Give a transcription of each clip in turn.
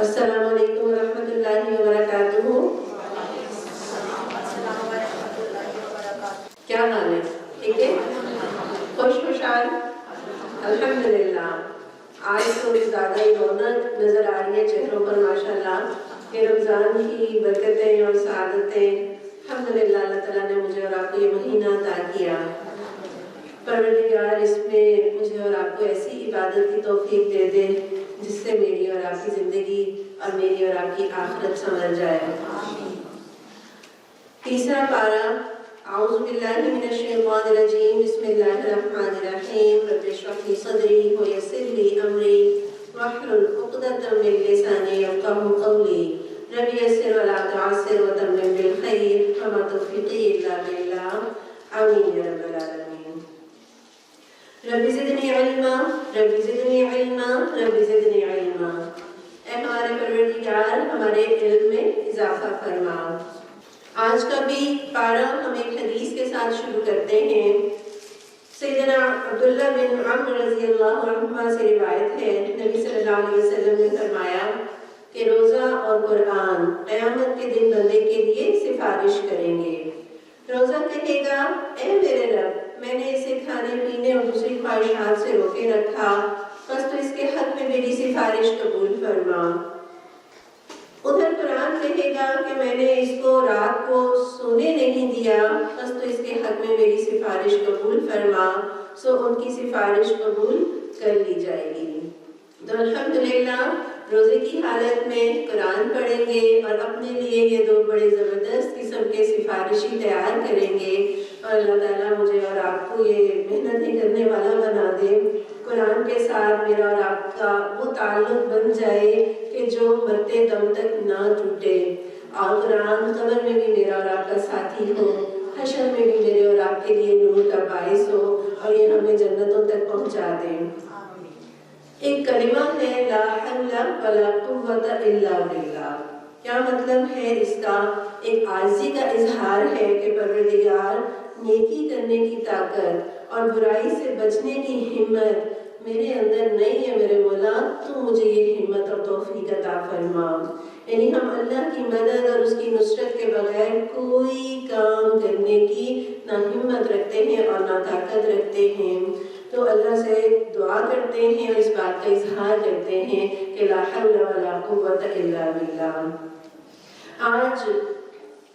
السلام علیکم ورحمۃ اللہ وبرکاتہ۔ کیا حال ہے؟ ٹھیک ہے؟ خوشحال؟ الحمدللہ۔ آج تو زیادہ ہی رونق نظر آ رہی ہے چہروں پر ماشاءاللہ کہ رمضان کی برکتیں اور سعادتیں الحمدللہ اللہ تعالیٰ نے مجھے اور آپ کو یہ مہینہ عطا کیا۔ پروردگار اس میں مجھے اور آپ کو ایسی عبادت کی توفیق دے دے جس سے میری اور آپ کی زندگی اور میری اور آپ کی آخرت سنور جائے۔ تیسرا پارہ، اعوذ باللہ من الشیطان الرجیم، بسم اللہ الرحمن الرحیم، رب اشرح لی صدری ویسر لی امری واحلل عقدۃ من لسانی یفقہوا قولی، رب یسر ولا تعسر وتمم بالخیر وما توفیقی الا باللہ، آمین یا رب العالمین۔ رب زدنی علما، رب زدنی علما، رب زدنی علما۔ اے ہمارے پروردگار ہمارے علم میں اضافہ فرما۔ آج کا بھی پارہ ہم ایک حدیث کے ساتھ شروع کرتے ہیں۔ سیدنا عبداللہ بن عمرو رضی اللہ عنہما سے روایت ہے، نبی صلی اللہ علیہ وسلم نے فرمایا کہ روزہ اور قرآن قیامت کے دن بندے کے لیے سفارش کریں گے۔ روزہ کہے گا، اے میرے رب، میں نے اسے کھانے پینے اور دوسری خواہشات سے روکے رکھا، بس تو اس کے حق میں میری سفارش قبول فرما۔ ادھر قرآن کہے گا کہ میں نے اس کو رات کو سونے نہیں دیا، بس تو اس کے حق میں میری سفارش قبول فرما، سو ان کی سفارش قبول کر لی جائے گی۔ تو الحمدللہ روزے کی حالت میں قرآن پڑھیں گے اور اپنے لیے یہ دو بڑے زبردست قسم کے سفارشی تیار کریں گے، اور اللہ تعالیٰ مجھے اور آپ کو یہ محنتیں کرنے والا بنا دے، قرآن کے ساتھ میرا اور آپ کا وہ تعلق بن جائے کہ جو مرتے دم تک نہ ٹوٹے، اور قرآن قبر میں بھی میرا اور آپ کا ساتھی ہو، حشر میں بھی میرے اور آپ کے لیے نور کا باعث ہو، اور یہ ہمیں جنتوں تک پہنچا دے۔ ایک کلمہ ہے لا حول ولا قوت الا باللہ۔ کیا مطلب ہے اس کا؟ ایک عاجزی کا اظہار ہے کہ پروردگار، نیکی کرنے کی طاقت اور برائی سے بچنے کی ہمت میرے اندر نہیں ہے میرے مولا، تو مجھے یہ ہمت اور توفیق عطا فرما۔ یعنی ہم اللہ کی مدد اور اس کی نصرت کے بغیر کوئی کام کرنے کی نہ ہمت رکھتے ہیں اور نہ طاقت رکھتے ہیں، تو اللہ سے دعا کرتے ہیں اور اس بات کا اظہار کرتے ہیں کہ لا حول ولا قوت الا باللہ۔ آج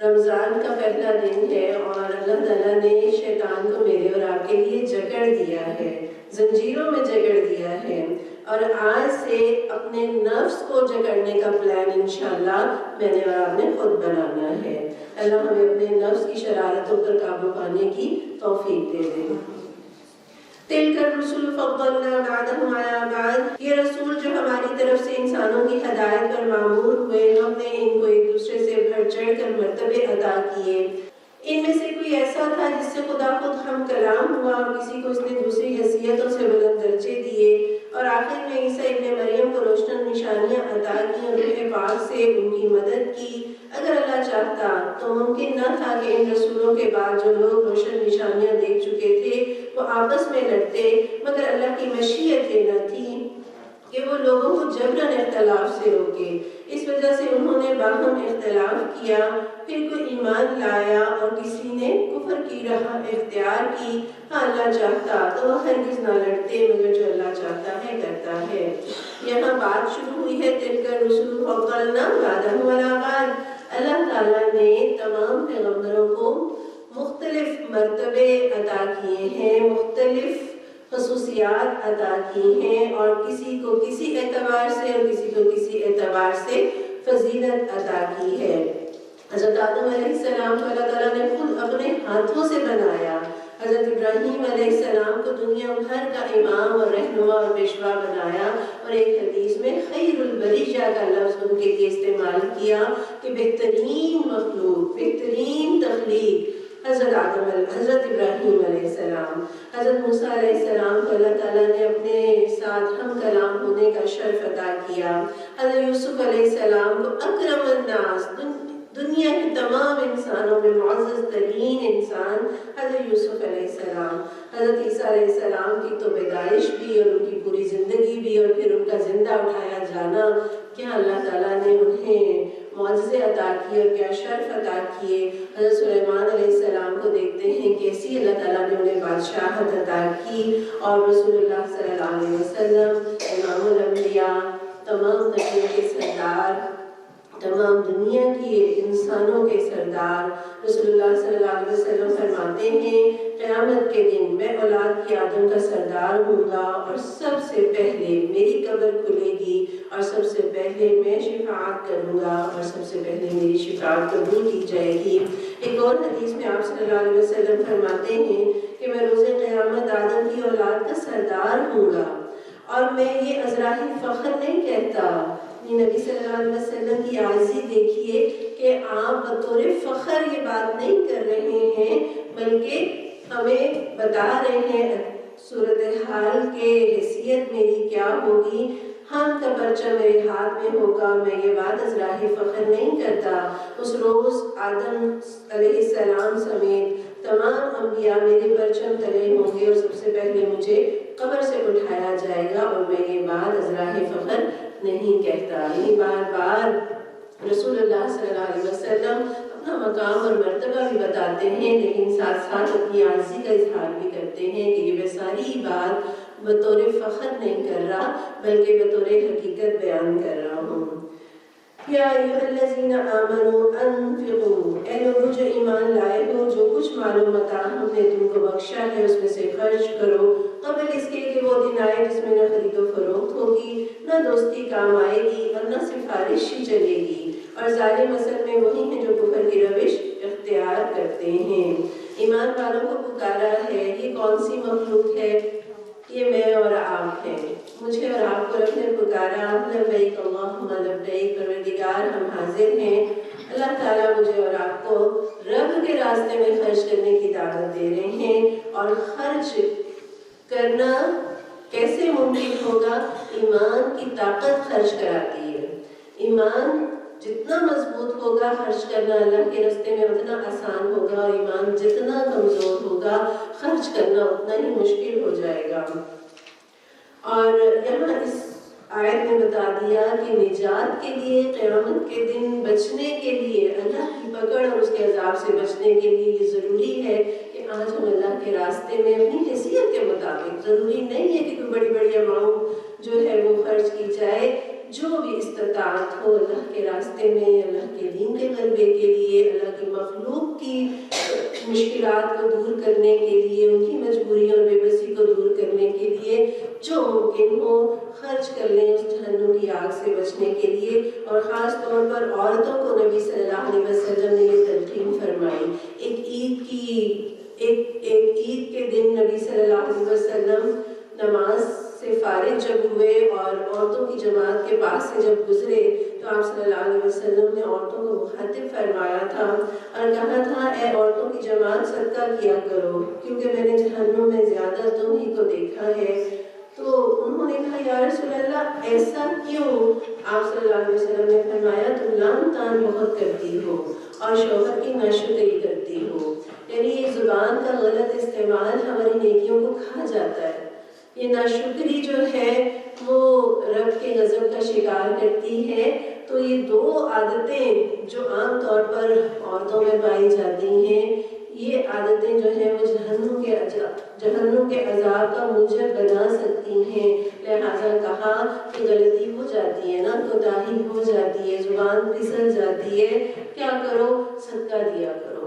رمضان کا پہلا دن ہے اور اللہ تعالیٰ نے شیطان کو میرے اور آپ کے لیے جکڑ دیا ہے، زنجیروں میں جکڑ دیا ہے، اور آج سے اپنے نفس کو جکڑنے کا پلان انشاءاللہ میں نے اور آپ نے خود بنانا ہے۔ اللہ ہمیں اپنے نفس کی شرارتوں پر قابو پانے کی توفیق دے دے۔ تلک الرسل فضلنا بعضهم على بعض، یہ رسول جو ہماری طرف سے انسانوں کی ہدایت پر معمور ہوئے، ہم نے ان کو ایک دوسرے سے بڑھ چڑھ کر مرتبے عطا کیے۔ ان میں سے کوئی ایسا تھا جس سے خدا خود ہم کلام ہوا، اور کسی کو اس نے دوسری حیثیتوں سے بلند درجے دیے، اور آخر میں عیسیٰ ابن مریم کو روشن نشانیاں عطا کی اور روح پاک سے ان کی مدد کی۔ اگر اللہ چاہتا تو ممکن نہ تھا کہ ان رسولوں کے بعد جو لوگ روشن نشانیاں دیکھ چکے تھے وہ آپس میں لڑتے، مگر اللہ کی مشیت یہ نہ تھی کہ وہ لوگوں کو جبراً اختلاف سے روکے۔ اس وجہ سے انہوں نے باہم اختلاف کیا، پھر کوئی ایمان لایا اور کسی نے کفر کی راہ اختیار کی۔ ہاں اللہ چاہتا تو وہ ہرگز نہ لڑتے، مگر جو اللہ چاہتا ہے کرتا ہے۔ یہاں بات شروع ہوئی ہے تلک الرسل فضلنا بعضهم علی بعض۔ اللہ تعالیٰ نے تمام پیغمبروں کو مختلف مرتبے عطا کیے ہیں، مختلف خصوصیات عطا کی ہیں، اور کسی کو کسی اعتبار سے اور کسی کو کسی اعتبار سے فضیلت عطا کی ہے۔ حضرت آدم علیہ السلام کو اللہ تعالیٰ نے خود اپنے ہاتھوں سے بنایا، حضرت ابراہیم علیہ السلام کو دنیا بھر کا امام اور رہنما اور پیشوا بنایا، اور ایک حدیث میں خیر البریہ کا لفظ ان کے لیے استعمال کیا کہ بہترین مخلوق، بہترین تخلیق حضرت ابراہیم علیہ السلام۔ حضرت موسیٰ علیہ السلام کو اللہ تعالیٰ نے اپنے ساتھ ہم کلام ہونے کا شرف عطا کیا۔ حضرت یوسف علیہ السلام کو اکرم الناس، دنیا کے تمام انسانوں میں معزز ترین انسان حضرت یوسف علیہ السلام۔ حضرت عیسیٰ علیہ السلام کی تو پیدائش بھی اور ان کی پوری زندگی بھی اور پھر ان کا زندہ اٹھایا جانا کیا اللہ تعالیٰ نے انہیں معجزے عطا کیے اور کیا شرف عطا کیے۔ حضرت سلیمان علیہ السلام کو دیکھتے ہیں کیسی اللہ تعالیٰ نے انہیں بادشاہت عطا کی، اور رسول اللہ صلی اللہ علیہ وسلم امام الانبیاء، تمام نبیوں کے سردار، تمام دنیا کے انسانوں کے سردار، رسول اللہ صلی اللہ علیہ وسلم فرماتے ہیں قیامت کے دن میں اولاد کی آدم کا سردار ہوں گا، اور سب سے پہلے میری قبر کھلے گی، اور سب سے پہلے میں شفاعت کروں گا، اور سب سے پہلے میری شفاعت قبول کی جائے گی۔ ایک اور حدیث میں آپ صلی اللہ علیہ وسلم فرماتے ہیں کہ میں روز قیامت آدم کی اولاد کا سردار ہوں گا، اور میں یہ ازراحی فخر نہیں کہتا۔ نبی صلی اللہ علیہ وسلم کی عاجزی دیکھیے کہ آپ بطور فخر یہ بات نہیں کر رہے ہیں، بلکہ ہمیں بتا رہے ہیں صورتحال کے حیثیت میری کیا ہوگی، ہم کا پرچہ میرے ہاتھ میں ہوگا، میں یہ بات ازراحی فخر نہیں کرتا۔ اس روز آدم علیہ السلام سمیت تمام انبیاء میرے پرچم تلے ہوں گے، اور سب سے پہلے مجھے قبر سے اٹھایا جائے گا، اور میں یہ بات ازراحی فخر نہیں کہتا۔ یہ بار بار رسول اللہ صلی اللہ علیہ وسلم اپنا مقام اور مرتبہ بھی بتاتے ہیں، لیکن ساتھ ساتھ اپنی عاجزی کا اظہار بھی کرتے ہیں کہ یہ میں ساری بات بطور فخر نہیں کر رہا، بلکہ بطور حقیقت بیان کر رہا ہوں۔ یا ایھا الذین آمنوا انفقوا، اے لوگوں جو ایمان لائے ہو، جو کچھ مال و متاع ہم نے تم کو بخشا ہے اس میں سے خرچ کرو، قبل اس کے کہ وہ دن آئے جس میں نہ خرید و فروخت ہوگی، نہ دوستی کام آئے گی، اور نہ سفارش ہی چلے گی، اور ظالم اصل میں وہی ہیں جو کفر کی روش اختیار کرتے ہیں۔ ایمان والوں کو پکارا ہے، یہ کون سی مخلوق ہے؟ یہ میں اور آپ ہیں، مجھے اور آپ کو رب نے پکارا، لبیک اللہم لبیک، پروردگار ہم حاضر ہیں۔ اللہ تعالیٰ مجھے اور آپ کو رب کے راستے میں خرچ کرنے کی دعوت دے رہے ہیں، اور خرچ کرنا کیسے ممکن ہوگا؟ ایمان کی طاقت خرچ کراتی ہے۔ ایمان جتنا مضبوط ہوگا خرچ کرنا اللہ کے راستے میں اتنا آسان ہوگا، اور ایمان جتنا کمزور ہوگا خرچ کرنا اتنا ہی مشکل ہو جائے گا۔ اور یہاں اس آیت میں بتا دیا کہ نجات کے لیے، قیامت کے دن بچنے کے لیے، اللہ کی پکڑ اور اس کے عذاب سے بچنے کے لیے یہ ضروری ہے کہ آج ہم اللہ کے راستے میں اپنی حیثیت کے مطابق، ضروری نہیں ہے کہ کوئی بڑی بڑی اماؤنٹ جو ہے وہ خرچ کی جائے، جو بھی استطاعت ہو اللہ کے راستے میں، اللہ کے دین کے غلبے کے لیے، اللہ کی مخلوق کی مشکلات کو دور کرنے کے لیے، ان کی مجبوریوں اور بے بسی کو دور کرنے کے لیے جو ممکن ہو خرچ کر لیں اس جہنم کی آگ سے بچنے کے لیے۔ اور خاص طور پر عورتوں کو نبی صلی اللہ علیہ وسلم نے یہ تلقین فرمائی۔ ایک عید کے دن نبی صلی اللہ علیہ وسلم نماز سے فارغ جب ہوئے اور عورتوں کی جماعت کے پاس سے جب گزرے تو آپ صلی اللہ علیہ وسلم نے عورتوں کو مخاطب فرمایا تھا اور کہا تھا، اے عورتوں کی جماعت صدقہ کیا کرو، کیونکہ میں نے جہنم میں زیادہ تم ہی کو دیکھا ہے۔ تو انہوں نے کہا، یا رسول اللہ ایسا کیوں؟ آپ صلی اللہ علیہ وسلم نے فرمایا، تم لعن طعن بہت کرتی ہو اور شوہر کی ناشکری کرتی ہو۔ یعنی یہ زبان کا غلط استعمال ہماری نیکیوں کو کھا جاتا ہے۔ یہ ناشکری جو ہے وہ رب کے غضب کا شکار کرتی ہے۔ تو یہ دو عادتیں جو عام طور پر عورتوں میں پائی جاتی ہیں، یہ عادتیں جو ہیں وہ جہنم کے عذاب کا موجب بنا سکتی ہیں۔ لہٰذا کہا کہ غلطی ہو جاتی ہے نا، کوتاہی ہو جاتی ہے، زبان پھسل جاتی ہے، کیا کرو؟ صدقہ دیا کرو۔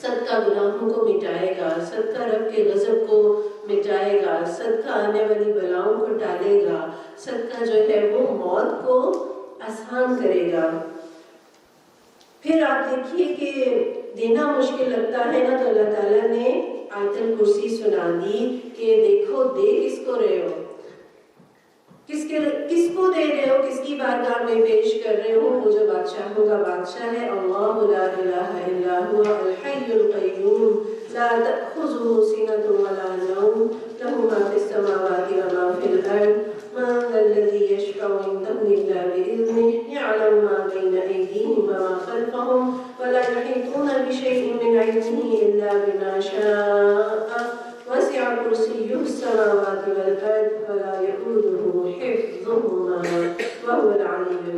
صدقہ گناہوں کو مٹائے گا، صدقہ رب کے غضب کو مٹائے گا، صدقہ آنے والی بلاؤں کو ٹالے گا، صدقہ جو ہے وہ موت کو آسان کرے گا۔ پھر آپ دیکھیے کہ دینا مشکل لگتا ہے نا، تو اللہ تعالیٰ نے آیت الکرسی سنا دی کہ دیکھو دے کس کو رہے ہو، کس کو دے رہے ہو، کس کی بارگاہ میں پیش کر رہے ہو۔ وہ جو بادشاہوں کا بادشاہ ہے، اللہ لا الہ الا هو الحی القیوم لا تأخذه سنة ولا نوم له ما في السماوات وما في الأرض من ذا الذي يشفع عنده إلا بإذنه يعلم ما بين أيديهم وما خلفهم ولا يحيطون بشيء من علمه إلا بما شاء وسع كرسيه السماوات والأرض ولا يؤوده حفظهما وهو العلي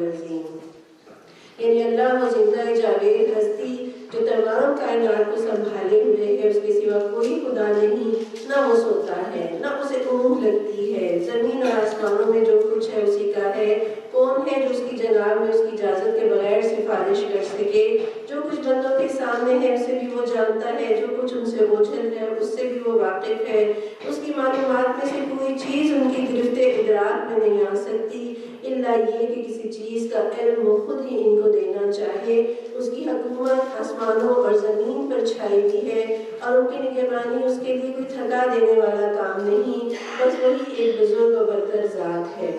اللہ وہ زندہ جاوید ہستی جو تمام کائنات کو سنبھالے ہوئے ہے، اس کے سوا کوئی خدا نہیں، نہ وہ سوتا ہے نہ اسے اونگ لگتی ہے، زمین اور آسمانوں میں جو کچھ ہے اسی کا ہے۔ کون ہے جو اس کی جناب میں اس کی اجازت کے بغیر سفارش کر سکے؟ جو کچھ بندوں کے سامنے ہے اسے بھی وہ جانتا ہے، جو کچھ ان سے اوجھل ہے اس سے بھی وہ واقف ہے۔ اس کی معلومات میں سے کوئی چیز ان کی گرفت ادراک میں نہیں آ سکتی الا یہ کہ کسی چیز کا علم وہ خود ہی ان کو دینا چاہے۔ اس کی حکومت آسمانوں اور زمین پر چھائی ہوئی ہے اور ان کی نگہبانی اس کے لیے کوئی تھکا دینے والا کام نہیں، بس وہی ایک بزرگ و برتر ذات ہے۔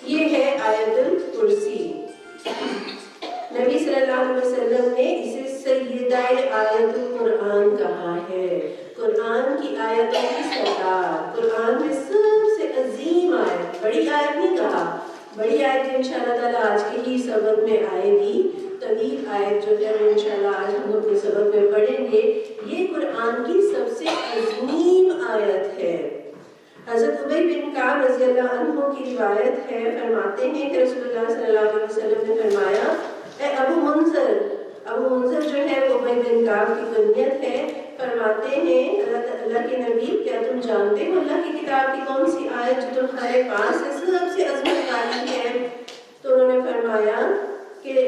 یہ ہے آیت الکرسی۔ نبی صلی اللہ علیہ وسلم نے اسے سیدہ آیت القرآن کہا ہے، قرآن کی آیتوں کی سردار، قرآن میں سب سے عظیم آیت، بڑی آیت نہیں کہا، بڑی آیت انشاءاللہ تعالیٰ آج کے ہی سبق میں آئے گی، طویل آیت جو ہے وہ انشاءاللہ آج ہم اپنے سبق میں پڑھیں گے۔ یہ قرآن کی سب سے عظیم آیت ہے۔ حضرت ابی بن کعب رضی اللہ عنہ کی روایت ہے، فرماتے ہیں کہ رسول اللہ صلی اللہ علیہ وسلم نے فرمایا، اے ابو منذر جو ہے وہ ابی بن کعب کی کنیت ہے، فرماتے ہیں اللہ کے نبی کیا تم جانتے ہو اللہ کی کتاب کی کون سی آیت جو تمہارے پاس ہے سب سے عظمت والی ہے؟ تو انہوں نے فرمایا کہ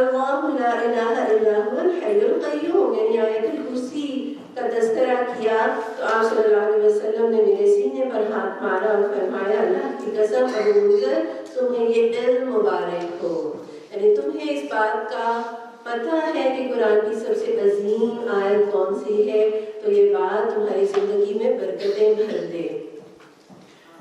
اللہ لا الہ الا هو الحی القیوم، یعنی آیت الکرسی کا تذکرہ کیا تو آپ صلی اللہ علیہ وسلم نے میرے سینے پر ہاتھ مارا اور فرمایا اللہ کی قسم ابو منذر تمہیں یہ علم مبارک ہو، یعنی تمہیں اس بات کا پتہ ہے کہ قرآن کی سب سے عظیم آیت کون سی ہے، تو یہ بات تمہاری زندگی میں برکتیں بھر دے۔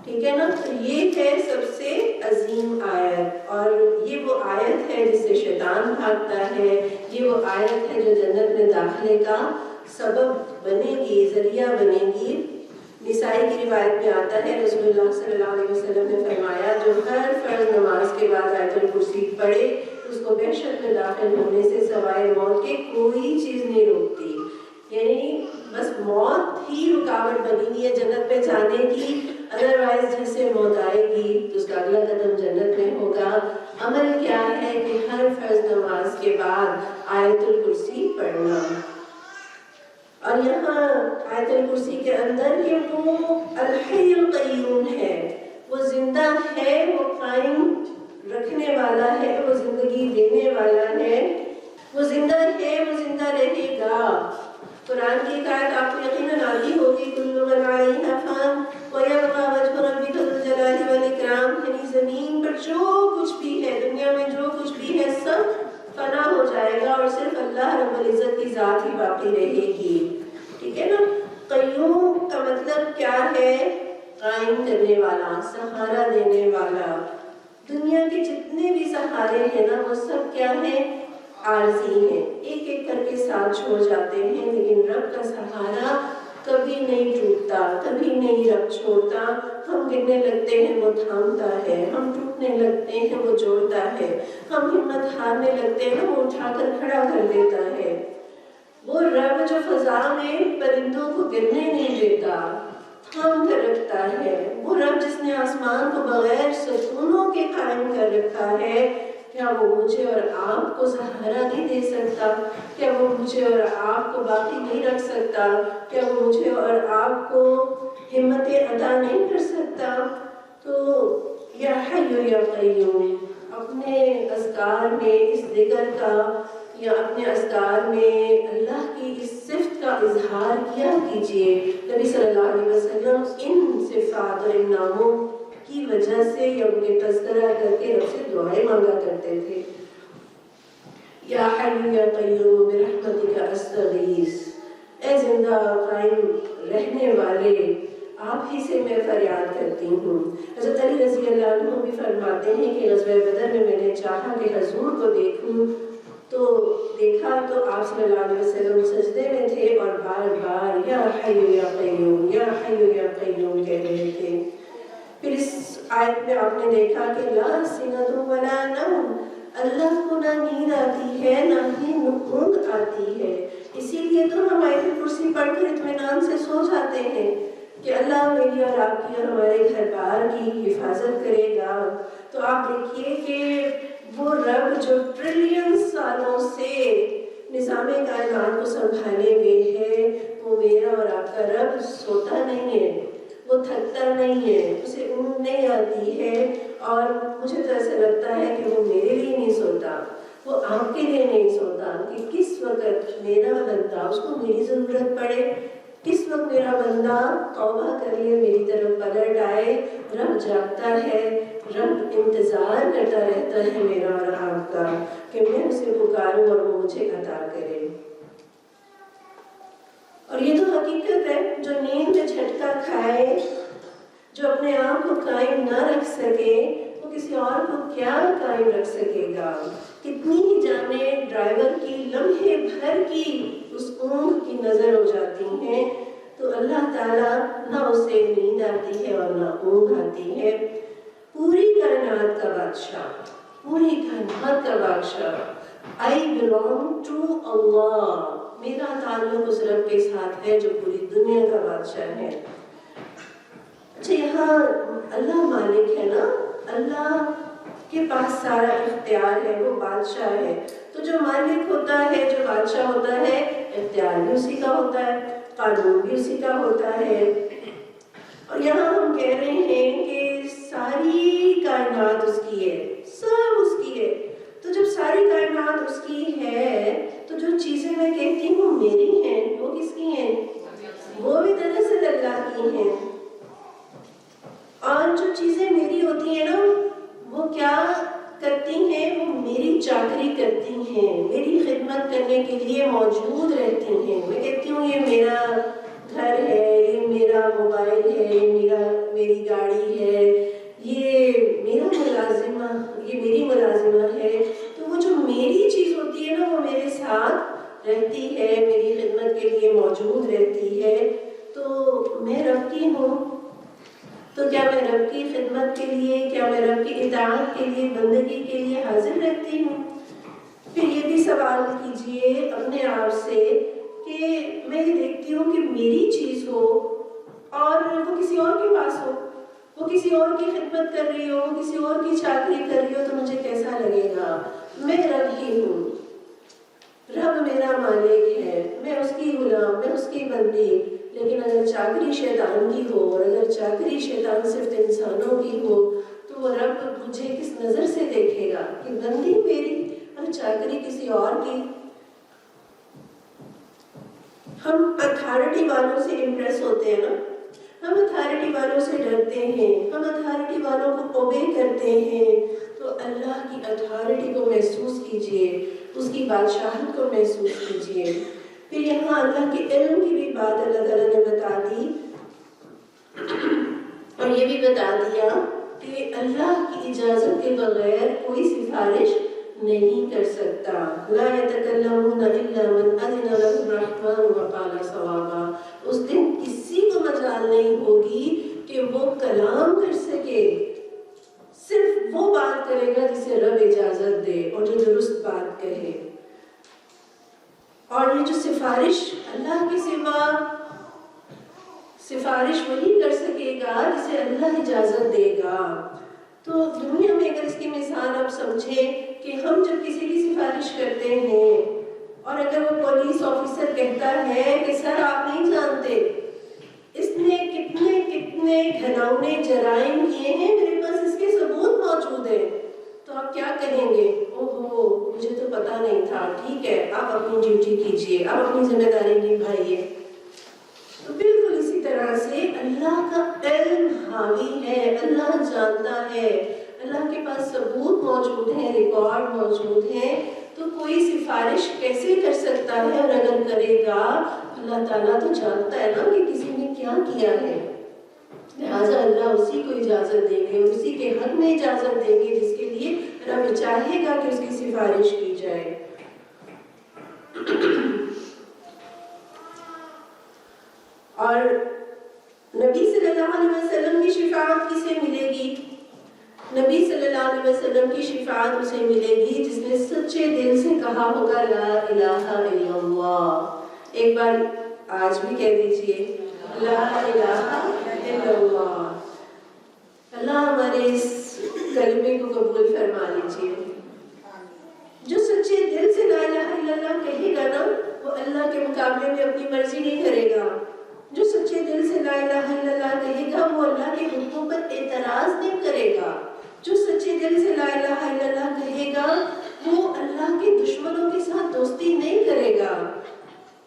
ٹھیک ہے نا؟ تو یہ ہے سب سے عظیم آیت، اور یہ وہ آیت ہے جس سے شیطان بھاگتا ہے، یہ وہ آیت ہے جو جنت میں داخلے کا سبب بنے گی، ذریعہ بنے گی۔ نسائی کی روایت میں آتا ہے رسول اللہ صلی اللہ علیہ وسلم نے فرمایا جو ہر فرض نماز کے بعد آیت الکرسی پڑھے اس کو بحشت میں داخل ہونے سے سوائے موت کے کوئی چیز نہیں روکتی، یعنی بس موت ہی رکاوٹ بنی ہوئی ہے جنت میں جانے کی، ادروائز جیسے موت آئے گی تو اس کا اگلا قدم جنت میں ہوگا۔ عمل کیا ہے کہ ہر فرض نماز کے بعد آیت الکرسی پڑھنا، اور یہاں آیت الکرسی کے اندر یہ وہ الحی القیوم ہے، وہ زندہ ہے، وہ قائم رکھنے والا ہے، وہ زندگی دینے والا ہے، وہ زندہ ہے، وہ زندہ رہے گا۔ قرآن کی ایک آیت آپ کو یقیناً آتی ہوگی، کل من علیہا فان ویبقی وجہ ربک ذو الجلال والاکرام، یعنی زمین پر جو کچھ بھی ہے، دنیا میں جو کچھ بھی ہے سب فنا ہو جائے گا اور صرف اللہ رب العزت کی ذات ہی باقی رہے گی۔ ٹھیک ہے نا؟ قیوم کا مطلب کیا ہے؟ قائم کرنے والا، سہارا دینے والا۔ دنیا کے جتنے بھی سہارے ہیں نا وہ سب کیا ہیں؟ عارضی ہیں، ایک ایک کر کے ساتھ چھوڑ جاتے ہیں، لیکن رب کا سہارا کبھی نہیں ٹوٹتا، کبھی نہیں رب چھوڑتا۔ ہم گرنے لگتے ہیں وہ تھامتا ہے، ہم ٹوٹنے لگتے ہیں وہ جوڑتا ہے، ہم ہمت ہارنے لگتے ہیں وہ اٹھا کر کھڑا کر دیتا ہے۔ وہ رب جو فضا میں پرندوں کو گرنے نہیں دیتا، تھام کر رکھتا ہے، وہ رب جس نے آسمان کو بغیر ستونوں کے قائم کر رکھا ہے، کیا وہ مجھے اور آپ کو سہارا نہیں دے سکتا؟ کیا وہ مجھے اور آپ کو باقی نہیں رکھ سکتا؟ کیا وہ مجھے اور آپ کو ہمتیں عطا نہیں کر سکتا؟ تو یا حی یا قیوم اپنے اذکار میں اس ذکر کا یا اپنے اذکار میں اللہ کی اس صفت کا اظہار کیا کیجیے۔ نبی صلی اللہ علیہ وسلم ان صفات اور ان ناموں کی وجہ سے یا ان کے تذکرہ کر کے رب سے دعائیں مانگا کرتے تھے۔ یا حی یا قیوم برحمتک استغیث، اے زندہ قائم رہنے والے آپ ہی سے میں فریاد کرتی ہوں۔ حضرت علی رضی اللہ عنہ بھی فرماتے ہیں کہ غزوہ بدر میں نے چاہا کہ حضور کو دیکھوں تو دیکھا تو آپ صلی اللہ علیہ وسلم سجدے میں تھے اور بار بار یا حی یا قیوم یا حی یا قیوم کہہ رہے تھے۔ پھر اس آیت میں آپ نے دیکھا کہ لا سنۃ ولا نوم، اللہ کو نہ نیند آتی ہے نہ ہی اونگ آتی ہے، اسی لیے تو ہم آیت الکرسی پڑھ کر اطمینان سے سو جاتے ہیں کہ اللہ میری اور آپ کی اور ہمارے گھر بار کی حفاظت کرے گا۔ تو آپ دیکھیے کہ وہ رب جو ٹریلین نظام کائنات کو سنبھالے ہوئے ہے، وہ میرا اور آپ کا رب سوتا نہیں ہے، وہ تھکتا نہیں ہے، اسے اونگ نہیں آتی ہے، اور مجھے تو ایسا لگتا ہے کہ وہ میرے لیے نہیں سوتا، وہ آپ کے لیے نہیں سوتا کہ کس وقت میرا بندہ، اس کو میری ضرورت پڑے، کس وقت میرا بندہ توبہ کر لے، میری طرف پلٹ آئے۔ رب جاگتا ہے، رب انتظار کرتا رہتا ہے میرا اور آپ کا کہ میں اسے پکاروں اور وہ مجھے عطا کرے۔ اور یہ تو حقیقت ہے، جو نیند میں جھٹکا کھائے، جو اپنے آپ کو قائم نہ رکھ سکے، وہ کسی اور کو کیا قائم رکھ سکے گا؟ کتنی ہی جانیں ڈرائیور کی لمحے بھر کی اس اونگ کی نظر ہو جاتی ہیں، تو اللہ تعالیٰ نہ اسے نیند آتی ہے اور نہ اونگ آتی ہے۔ پوری کائنات کا بادشاہ، پوری کائنات کا بادشاہ، I belong to Allah، میرا تعلق اس رب کے ساتھ ہے جو پوری دنیا کا بادشاہ ہے۔ اچھا، یہاں اللہ مالک ہے نا، اللہ کے پاس سارا اختیار ہے، وہ بادشاہ ہے، تو جو مالک ہوتا ہے، جو بادشاہ ہوتا ہے، اختیار بھی اسی کا ہوتا ہے، قانون بھی اسی کا ہوتا ہے۔ اور یہاں ہم کہہ رہے ہیں کہ ساری کائنات اس کی ہے، سب اس کی ہے، تو جب ساری کائنات اس کی ہے تو جو چیزیں میں کہتی ہوں میری ہیں، وہ کس کی ہیں؟ وہ بھی دراصل اللہ کی ہیں۔ اور جو چیزیں میری ہوتی ہیں نا، وہ کیا کرتی ہیں؟ وہ میری چاکری کرتی ہیں، میری خدمت کرنے کے لیے موجود رہتی ہیں۔ میں کہتی ہوں یہ میرا گھر ہے، یہ میرا موبائل ہے، یہ میری گاڑی ہے، یہ میرا ملازمہ، یہ میری ملازمہ ہے، تو وہ جو میری چیز ہوتی ہے نا، وہ میرے ساتھ رہتی ہے، میری خدمت کے لیے موجود رہتی ہے۔ تو میں رب کی ہوں، تو کیا میں رب کی خدمت کے لیے، کیا میں رب کی اطاعت کے لیے، بندگی کے لیے حاضر رہتی ہوں؟ پھر یہ بھی سوال کیجئے اپنے آپ سے کہ میں یہ دیکھتی ہوں کہ میری چیز ہو اور وہ کسی اور کے پاس ہو، وہ کسی اور کی خدمت کر رہی ہو، کسی اور کی چاکری کر رہی ہو، تو مجھے کیسا لگے گا؟ میں رب ہی ہوں، رب میرا مالک ہے، میں اس کی غلام، میں اس کی بندی۔ لیکن اگر چاکری شیطان کی ہو، اور اگر چاکری شیطان صرف انسانوں کی ہو، تو وہ رب مجھے کس نظر سے دیکھے گا کہ بندی میری اور چاکری کسی اور کی؟ ہم اتھارٹی والوں سے امپریس ہوتے ہیں نا، ہم اتھارٹی والوں سے ڈرتے ہیں، ہم اتھارٹی والوں کو اوبے کرتے ہیں، تو اللہ کی اتھارٹی کو محسوس کیجئے، اس کی بادشاہت کو محسوس کیجئے۔ پھر یہاں اللہ کے علم کی بھی بات اللہ تعالیٰ نے بتا دی، اور یہ بھی بتا دیا کہ اللہ کی اجازت کے بغیر کوئی سفارش نہیں کر سکتا۔ لا يتکلمون الا من اذن له الرحمن وقال صوابا۔ اس دن کسی کو مجال نہیں ہوگی کہ وہ کلام کر سکے، صرف وہ بات کرے گا جسے رب اجازت دے اور جو درست بات کہے۔ اور یہ جو سفارش اللہ کے سوا، سفارش وہی کر سکے گا جسے اللہ اجازت دے گا۔ تو دنیا میں اگر اس کی مثال آپ سمجھیں کہ ہم جب کسی کی سفارش کرتے ہیں اور اگر وہ پولیس آفیسر کہتا ہے کہ سر آپ نہیں جانتے اس نے کتنے کتنے گھناؤنے جرائم کیے ہیں، میرے پاس اس کے ثبوت موجود ہیں، تو آپ کیا کہیں گے؟ اوہو مجھے تو پتا نہیں تھا، ٹھیک ہے آپ اپنی ڈیوٹی کیجئے، آپ اپنی ذمہ داری نبھائیے۔ تو بالکل اسی طرح سے اللہ کا علم حاوی ہے، اللہ جانتا ہے، اللہ کے پاس ثبوت موجود ہیں، ریکارڈ موجود ہیں، تو کوئی سفارش کیسے کر سکتا ہے؟ اور اگر کرے گا اللہ تعالیٰ تو جانتا ہے نا کہ کسی نے کیا کیا ہے، لہٰذا اللہ اسی کو اجازت دیں گے اور اسی کے حق میں اجازت دیں گے جس کے لیے رب چاہے گا کہ اس کی سفارش کی جائے۔ اور نبی صلی اللہ علیہ وسلم کی شفاعت کسے ملے گی؟ نبی صلی اللہ علیہ وسلم کی شفاعت اسے ملے گی جس نے سچے دل سے کہا ہوگا لا الہ الا اللہ۔ ایک بار آج بھی کہہ دیجئے لا الہ الا اللہ۔ اللہ ہمارے اس کلمے کو قبول فرما لیجئے۔ جو سچے دل سے لا الہ الا اللہ کہے گا نا،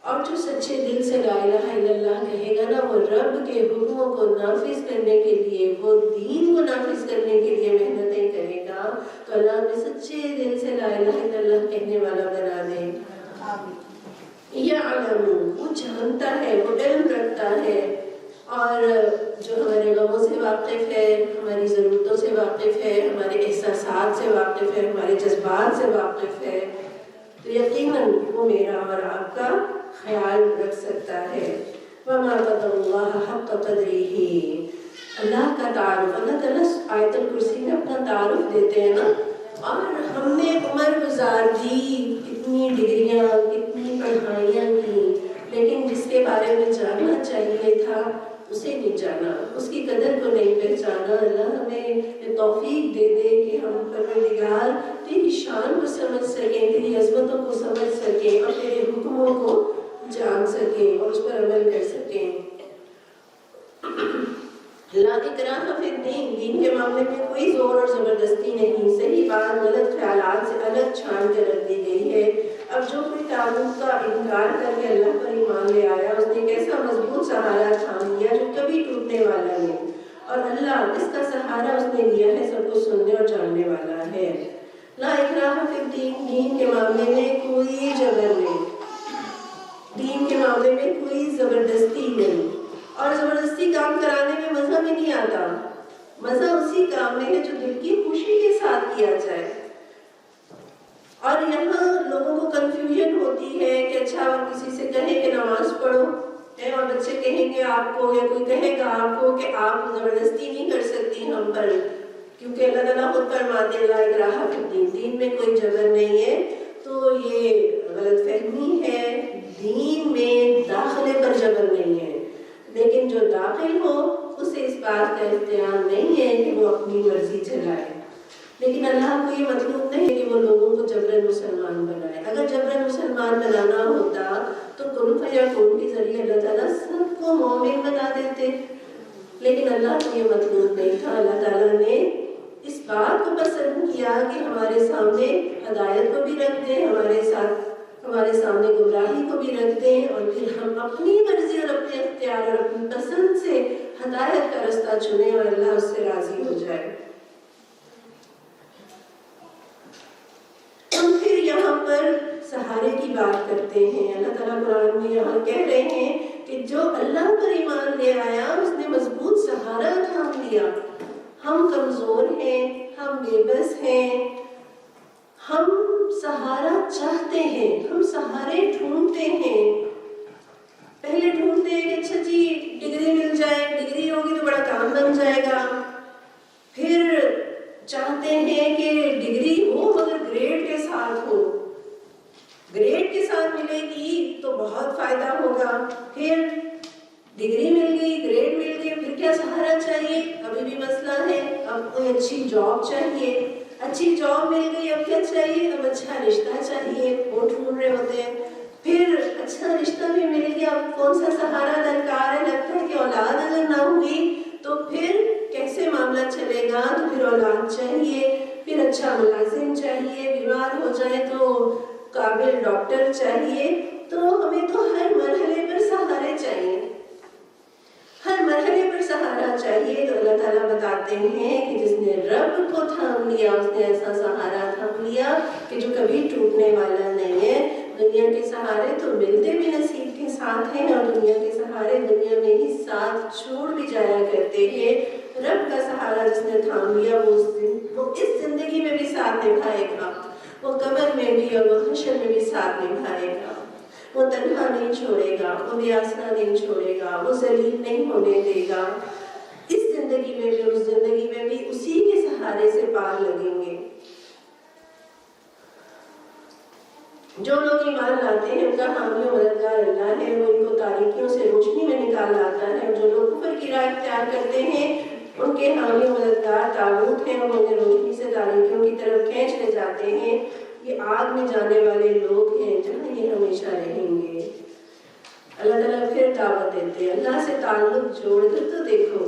اور جو سچے دل سے لا الہ الا اللہ کہے گا نا، وہ رب کے حکموں کو نافذ کرنے کے لیے، وہ دین کو نافذ کرنے کے لیے محنتیں کرے گا، تو اللہ ہمیں سچے دل سے لا الہ الا اللہ کہنے والا بنا دے۔ یعلم، وہ جانتا ہے، وہ علم رکھتا ہے، اور جو ہمارے غموں سے واقف ہے، ہماری ضرورتوں سے واقف ہے، ہمارے احساسات سے واقف ہے، ہمارے جذبات سے واقف ہے، تو یقیناً وہ میرا اور آپ کا خیال رکھ سکتا ہے۔ وَمَا قَدَرُ اللَّهَ حَقَّ قَدْرِهِ، اللہ کا تعارف، اللہ تعالیٰ آیت الکرسی میں اپنا تعارف دیتے ہیں نا، اور ہم نے عمر گزار دی، کتنی ڈگریاں، کتنی پڑھائیاں کی، لیکن جس کے بارے میں جاننا چاہیے تھا اسے نہیں جانا، اس کی قدر کو نہیں پہچانا۔ اللہ ہمیں توفیق دے دے کہ ہم پروردگار تیری شان کو سمجھ سکیں، تیری عظمتوں کو سمجھ سکیں، اور تیرے حکموں کو جان سکیں اور اس پر عمل کر سکیں۔ لا اکراہ فی الدین، دین کے معاملے میں کوئی زور اور زبردستی نہیں، صحیح بات غلط خیالات سے الگ چھان کر رکھ دی گئی ہے۔ اب جو کوئی طاغوت کا انکار کر کے اللہ پر ایمان لے آیا، اس نے ایک ایسا مضبوط سہارا تھام لیا جو کبھی ٹوٹنے والا نہیں، اور اللہ جس کا سہارا اس نے لیا ہے سب کو سننے اور جاننے والا ہے۔ لا اکراہ فی الدین، دین کے معاملے میں کوئی جبر نہیں، دین کے معاملے میں کوئی زبردستی نہیں، اور زبردستی کام کرانے میں مزہ بھی نہیں آتا، مزہ اسی کام میں ہے جو دل کی خوشی کے ساتھ کیا جائے۔ اور یہاں لوگوں کو کنفیوژن ہوتی ہے کہ اچھا وہ کسی سے کہے کہ نماز پڑھو، اور بچے کہیں گے آپ کو، یا کوئی کہے گا آپ کو کہ آپ زبردستی نہیں کر سکتی ہم پر، کیونکہ اللہ تعالیٰ خود فرماتے لا اکراہ فی الدین، دین میں کوئی جبر نہیں ہے۔ تو یہ غلط فہمی ہے، دین میں داخلے پر جبر نہیں ہے، لیکن جو داخل ہو اسے اس بات کا اختیار نہیں ہے کہ وہ اپنی مرضی چلائے۔ لیکن اللہ کو یہ مطلوب نہیں کہ وہ لوگوں کو جبرن مسلمان بنائے۔ اگر جبرن مسلمان بنانا ہوتا تو کن فیکون کے ذریعے اللہ تعالیٰ سب کو مومن بنا دیتے، لیکن اللہ کو یہ مطلوب نہیں تھا۔ اللہ تعالیٰ نے اس بات کو پسند کیا کہ ہمارے سامنے ہدایت کو بھی رکھ دیں، ہمارے سامنے گمراہی کو بھی رکھ دیں، اور پھر ہم اپنی مرضی اور اپنے اختیار اور اپنی پسند سے ہدایت کا رستہ چنیں اور اللہ اس سے راضی ہو جائے۔ ہم پھر یہاں پر سہارے کی بات کرتے ہیں۔ اللہ تعالیٰ قرآن میں یہاں کہہ رہے ہیں کہ جو اللہ پر ایمان لے آیا اس نے مضبوط سہارا تھام لیا۔ ہم کمزور ہیں، ہم بے بس ہیں، ہم سہارا چاہتے ہیں، ہم سہارے ڈھونڈتے ہیں۔ پہلے ڈھونڈتے ہیں کہ اچھا جی ڈگری مل جائے، ڈگری ہوگی تو بڑا کام بن جائے گا، پھر چاہتے ہیں کہ ڈگری ہو مگر گریڈ کے ساتھ ہو، گریڈ کے ساتھ ملے گی تو بہت فائدہ ہوگا، پھر ڈگری مل گئی، گریڈ مل گئی، پھر کیا سہارا چاہیے؟ ابھی بھی مسئلہ ہے، اب کوئی اچھی جاب چاہیے، اچھی جاب مل گئی، اب کیا چاہیے؟ اب اچھا رشتہ چاہیے، وہ ڈھونڈ رہے ہوتے ہیں، پھر اچھا رشتہ بھی مل گیا، اب کون سا سہارا درکار ہے؟ لگتا ہے کہ اولاد اگر نہ ہوئی تو پھر کیسے معاملہ چلے گا، تو پھر اولاد چاہیے، پھر اچھا ملازم چاہیے، بیمار ہو جائے تو قابل ڈاکٹر چاہیے۔ تو ہمیں تو ہر مرحلے پر سہارے چاہیے، ہر مرحلے پر سہارا چاہیے۔ تو اللہ تعالیٰ بتاتے ہیں کہ جس نے رب کو تھام لیا اس نے ایسا سہارا تھام لیا کہ جو کبھی ٹوٹنے والا نہیں ہے۔ دنیا کے سہارے تو ملتے بھی نصیب کے ساتھ ہیں، اور دنیا کے سہارے دنیا میں ہی ساتھ چھوڑ بھی جایا کرتے ہیں۔ رب کا سہارا جس نے تھام لیا وہ اس زندگی میں بھی ساتھ نبھائے گا، وہ قبر میں بھی اور وہ حشر میں بھی ساتھ نبھائے گا، وہ تنہا نہیں چھوڑے گا، وہ بے آسرا نہیں چھوڑے گا، وہ ذلیل نہیں ہونے دے گا۔ اس زندگی میں بھی اور اس زندگی میں بھی اسی کے سہارے سے پار لگیں گے۔ جو لوگ ایمان لاتے ہیں ان کا حامی و مددگار اللہ ہے، وہ ان کو تاریکیوں سے روشنی میں نکال لاتا ہے، اور جو لوگ کفر کی راہ اختیار کرتے ہیں ان کے حامی و مددگار طاغوت ہیں، وہ انہیں روشنی سے تاریکیوں کی طرف کھینچ لے جاتے ہیں۔ یہ آگ میں جانے والے لوگ ہیں جہاں یہ ہمیشہ رہیں گے۔ اللہ تعالیٰ پھر دعوت دیتے ہیں اللہ سے تعلق جوڑ کر تو دیکھو،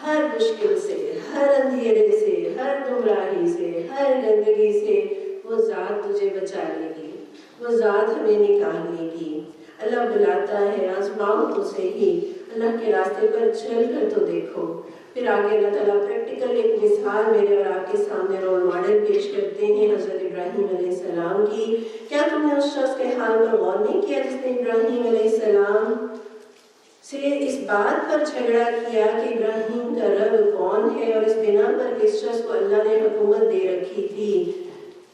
ہر مشکل سے، ہر اندھیرے سے، ہر گمراہی سے، ہر گندگی سے وہ ذات تجھے بچا لے گی، وہ ذات ہمیں نکال لے گی۔ اللہ بلاتا ہے آزماؤ تو صحیح، اللہ کے راستے پر چل کر تو دیکھو۔ پھر آگے اللہ تعالیٰ پریکٹیکل ایک مثال میرے اور آپ کے سامنے رول ماڈل پیش کرتے ہیں حضرت ابراہیم علیہ السلام کی۔ کیا تم نے اس شخص کے حال پر غور نہیں کیا جس نے ابراہیم علیہ السلام سے اس بات پر جھگڑا کیا کہ ابراہیم کا رب کون ہے، اور اس بنا پر اس شخص کو اللہ نے حکومت دے رکھی تھی۔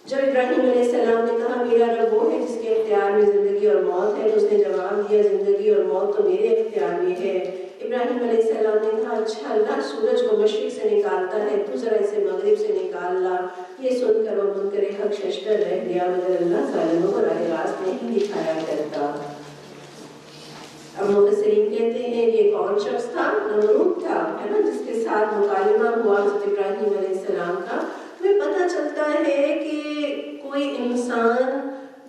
جب ابراہیم علیہ السلام نے کہا میرا رب وہ ہے جس کے اختیار میں زندگی اور موت ہے، تو اس نے جواب دیا زندگی اور موت تو میرے اختیار میں ہے۔ ابراہیم علیہ السلام نے کہا اچھا اللہ سورج کو مشرق سے نکالتا ہے، تو ذرا اسے مغرب سے نکال لا۔ یہ سن کر وہ منکر حق ششدر رہ گیا، مگر اللہ ظالموں کو راہ راست نہیں دکھایا کرتا۔ اب مفسرین کہتے ہیں یہ کون شخص تھا؟ نمرود تھا، ہے نا، جس کے ساتھ مکالمہ ہوا حضرت ابراہیم علیہ السلام کا۔ ہمیں پتہ چلتا ہے کہ کوئی انسان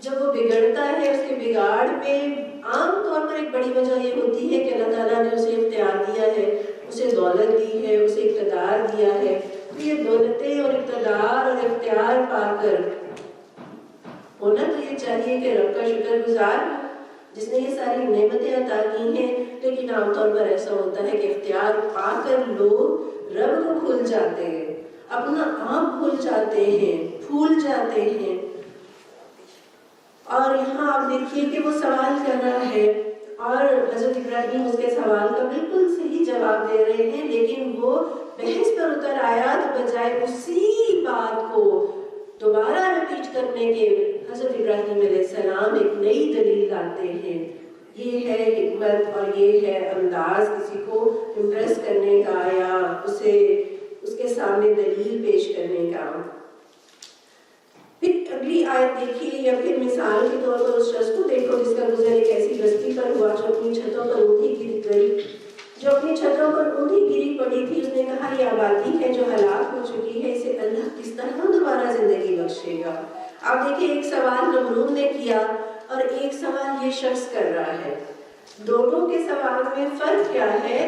جب وہ بگڑتا ہے اس کے بگاڑ میں عام طور پر ایک بڑی وجہ یہ ہوتی ہے کہ اللہ تعالیٰ نے اسے اختیار دیا ہے، اسے دولت دی ہے، اسے اقتدار دیا ہے۔ تو یہ دولتیں اور اقتدار اور اختیار پا کر ہونا تو یہ چاہیے کہ رب کا شکر گزار جس نے یہ ساری نعمتیں عطا کی ہیں، لیکن عام طور پر ایسا ہوتا ہے کہ اختیار پا کر لوگ رب کو بھول جاتے ہیں، اپنا آپ بھول جاتے ہیں، بھول جاتے ہیں۔ اور یہاں آپ دیکھیے کہ وہ سوال کر رہا ہے اور حضرت ابراہیم اس کے سوال کا بالکل صحیح جواب دے رہے ہیں، لیکن وہ بحث پر اتر آیا تو بجائے اسی بات کو دوبارہ ریپیٹ کرنے کے حضرت ابراہیم علیہ السلام ایک نئی دلیل لاتے ہیں۔ یہ ہے حکمت اور یہ ہے انداز کسی کو امپریس کرنے کا یا اسے اس کے سامنے دلیل پیش کرنے کا۔ پھر اگلی آیت دیکھیے یا پھر مثال کے طور پر اس شخص کو دیکھو جس کا گزر ایک ایسی بستی پر ہوا جو اپنی چھتوں پر اوندھی گر گئی، جو اپنی چھتوں پر اوندھی گری پڑی تھی۔ اس نے کہا یہ آبادی ہے جو ہلاک ہو چکی ہے، اسے اللہ کس طرح دوبارہ زندگی بخشے گا۔ آپ دیکھیں ایک سوال نمرود نے کیا اور ایک سوال یہ شخص کر رہا ہے، دونوں کے سوال میں فرق کیا ہے؟